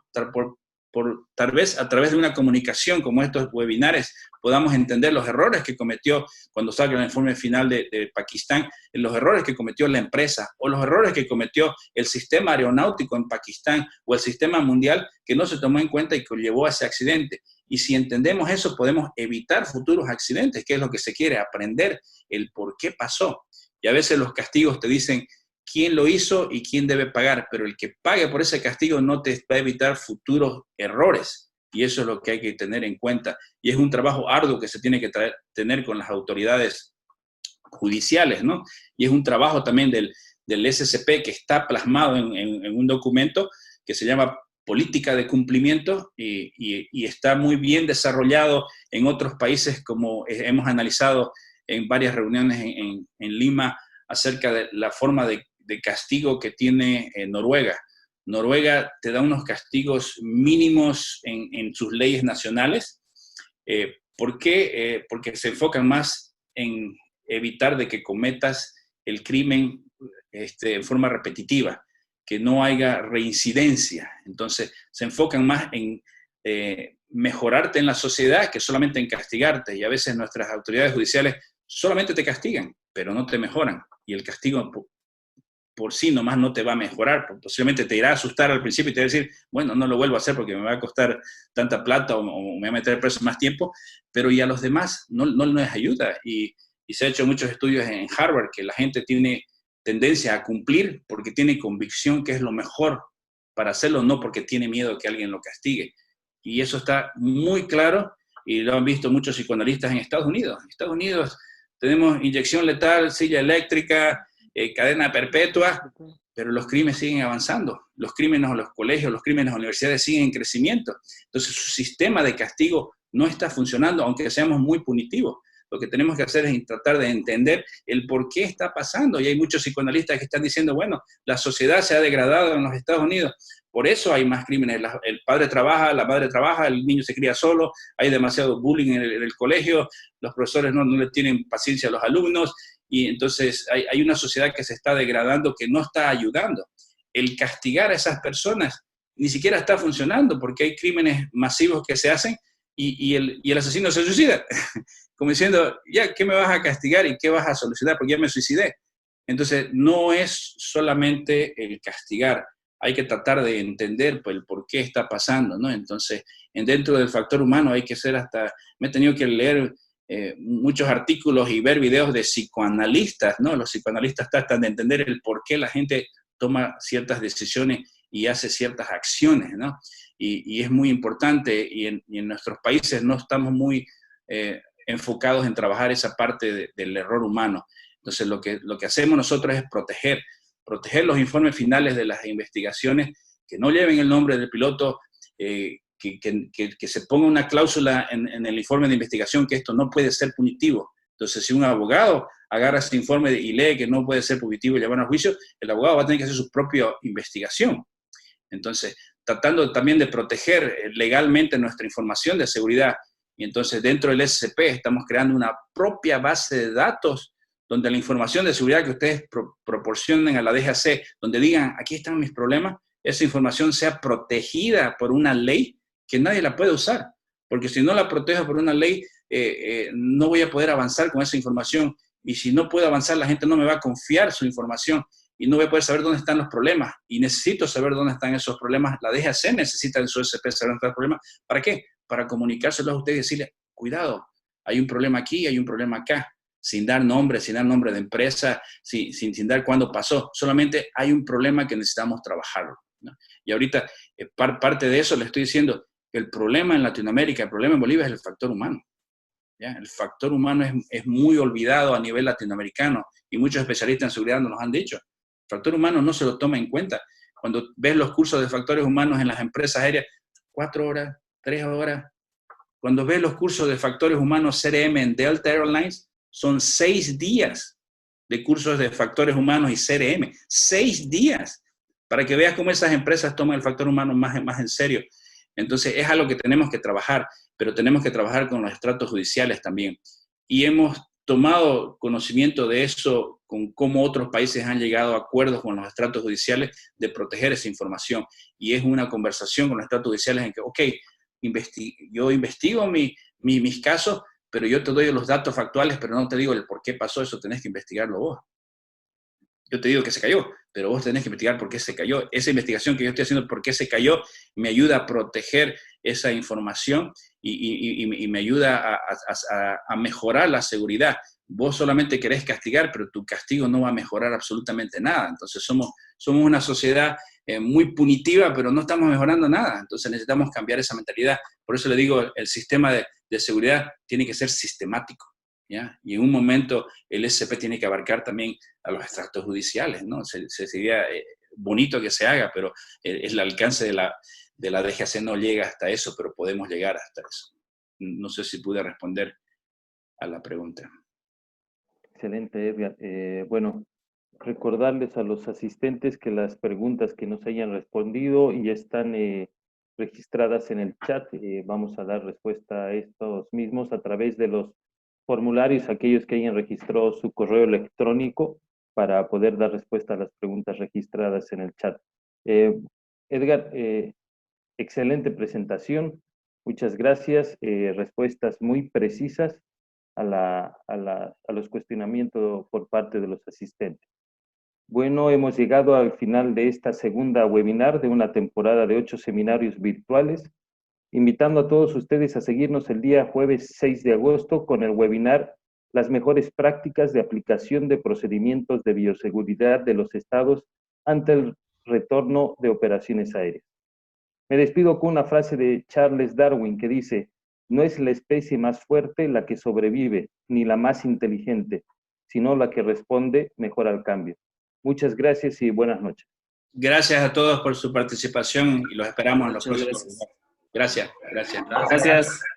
tal vez a través de una comunicación como estos webinares podamos entender los errores que cometió cuando salga el informe final de Pakistán, los errores que cometió la empresa o los errores que cometió el sistema aeronáutico en Pakistán o el sistema mundial que no se tomó en cuenta y que llevó a ese accidente. Y si entendemos eso, podemos evitar futuros accidentes, que es lo que se quiere, aprender el por qué pasó. Y a veces los castigos te dicen quién lo hizo y quién debe pagar, pero el que pague por ese castigo no te va a evitar futuros errores. Y eso es lo que hay que tener en cuenta. Y es un trabajo arduo que se tiene que tener con las autoridades judiciales, ¿no? Y es un trabajo también del SCP que está plasmado en un documento que se llama Política de Cumplimiento y está muy bien desarrollado en otros países, como hemos analizado en varias reuniones en Lima acerca de la forma de castigo que tiene Noruega. Noruega te da unos castigos mínimos en sus leyes nacionales. ¿Por qué? Porque se enfocan más en evitar de que cometas el crimen en forma repetitiva, que no haya reincidencia. Entonces, se enfocan más en mejorarte en la sociedad que solamente en castigarte. Y a veces nuestras autoridades judiciales solamente te castigan, pero no te mejoran. Y el castigo por sí nomás no te va a mejorar. Posiblemente te irá a asustar al principio y te va a decir, bueno, no lo vuelvo a hacer porque me va a costar tanta plata o me va a meter preso más tiempo, pero y a los demás no les ayuda. Y se han hecho muchos estudios en Harvard que la gente tiene tendencia a cumplir porque tiene convicción que es lo mejor para hacerlo, no porque tiene miedo que alguien lo castigue. Y eso está muy claro y lo han visto muchos psicoanalistas en Estados Unidos. En Estados Unidos tenemos inyección letal, silla eléctrica, cadena perpetua, pero los crímenes siguen avanzando. Los crímenes en los colegios, los crímenes en las universidades siguen en crecimiento. Entonces su sistema de castigo no está funcionando, aunque seamos muy punitivos. Lo que tenemos que hacer es tratar de entender el por qué está pasando. Y hay muchos psicoanalistas que están diciendo, bueno, la sociedad se ha degradado en los Estados Unidos, por eso hay más crímenes. El padre trabaja, la madre trabaja, el niño se cría solo, hay demasiado bullying en el colegio, los profesores no le tienen paciencia a los alumnos, y entonces hay una sociedad que se está degradando, que no está ayudando. El castigar a esas personas ni siquiera está funcionando, porque hay crímenes masivos que se hacen y el asesino se suicida. Como diciendo, ya, ¿qué me vas a castigar y qué vas a solucionar? Porque ya me suicidé. Entonces, no es solamente el castigar, hay que tratar de entender pues, el por qué está pasando, ¿no? Entonces, dentro del factor humano hay que ser me he tenido que leer muchos artículos y ver videos de psicoanalistas, ¿no? Los psicoanalistas tratan de entender el por qué la gente toma ciertas decisiones y hace ciertas acciones, ¿no? Y es muy importante, y en nuestros países no estamos muy enfocados en trabajar esa parte del error humano. Entonces, lo que hacemos nosotros es proteger los informes finales de las investigaciones, que no lleven el nombre del piloto, que se ponga una cláusula en el informe de investigación que esto no puede ser punitivo. Entonces, si un abogado agarra este informe y lee que no puede ser punitivo y llevar a juicio, el abogado va a tener que hacer su propia investigación. Entonces, tratando también de proteger legalmente nuestra información de seguridad. Y entonces, dentro del SCP estamos creando una propia base de datos donde la información de seguridad que ustedes proporcionen a la DGAC, donde digan, aquí están mis problemas, esa información sea protegida por una ley que nadie la puede usar. Porque si no la protejo por una ley, no voy a poder avanzar con esa información. Y si no puedo avanzar, la gente no me va a confiar su información y no voy a poder saber dónde están los problemas. Y necesito saber dónde están esos problemas. La DGAC necesita en su SCP saber dónde están los problemas. ¿Para qué? Para comunicárselos a ustedes y decirles, cuidado, hay un problema aquí, hay un problema acá. Sin dar nombre de empresa, sin dar cuándo pasó. Solamente hay un problema que necesitamos trabajarlo, ¿no? Y ahorita, parte de eso le estoy diciendo, que el problema en Latinoamérica, el problema en Bolivia es el factor humano, ¿ya? El factor humano es muy olvidado a nivel latinoamericano y muchos especialistas en seguridad nos lo han dicho. El factor humano no se lo toma en cuenta. Cuando ves los cursos de factores humanos en las empresas aéreas, 4 horas, 3 horas. Cuando ves los cursos de factores humanos CRM en Delta Airlines, son 6 días de cursos de factores humanos y CRM. 6 días. Para que veas cómo esas empresas toman el factor humano más en serio. Entonces, es algo que tenemos que trabajar, pero tenemos que trabajar con los estratos judiciales también. Y hemos tomado conocimiento de eso, con cómo otros países han llegado a acuerdos con los estratos judiciales de proteger esa información. Y es una conversación con los estratos judiciales en que, ok, yo investigo mis casos, pero yo te doy los datos factuales, pero no te digo el por qué pasó, eso tenés que investigarlo vos. Yo te digo que se cayó, pero vos tenés que investigar por qué se cayó. Esa investigación que yo estoy haciendo por qué se cayó me ayuda a proteger esa información y me ayuda a mejorar la seguridad. Vos solamente querés castigar, pero tu castigo no va a mejorar absolutamente nada. Entonces somos una sociedad muy punitiva, pero no estamos mejorando nada. Entonces necesitamos cambiar esa mentalidad. Por eso le digo, el sistema de seguridad tiene que ser sistemático, ¿ya? Y en un momento el SCP tiene que abarcar también a los extractos judiciales, ¿no? Sería bonito que se haga, pero el alcance de la DGAC no llega hasta eso, pero podemos llegar hasta eso. No sé si pude responder a la pregunta. Excelente, Edgar. Bueno, recordarles a los asistentes que las preguntas que nos hayan respondido ya están registradas en el chat. Vamos a dar respuesta a estos mismos a través de los formularios, aquellos que hayan registrado su correo electrónico para poder dar respuesta a las preguntas registradas en el chat. Edgar, excelente presentación. Muchas gracias. Respuestas muy precisas a los cuestionamientos por parte de los asistentes. Bueno, hemos llegado al final de esta segunda webinar de una temporada de 8 seminarios virtuales, invitando a todos ustedes a seguirnos el día jueves 6 de agosto con el webinar Las mejores prácticas de aplicación de procedimientos de bioseguridad de los estados ante el retorno de operaciones aéreas. Me despido con una frase de Charles Darwin que dice: no es la especie más fuerte la que sobrevive, ni la más inteligente, sino la que responde mejor al cambio. Muchas gracias y buenas noches. Gracias a todos por su participación y los esperamos en los próximos. Gracias. Gracias.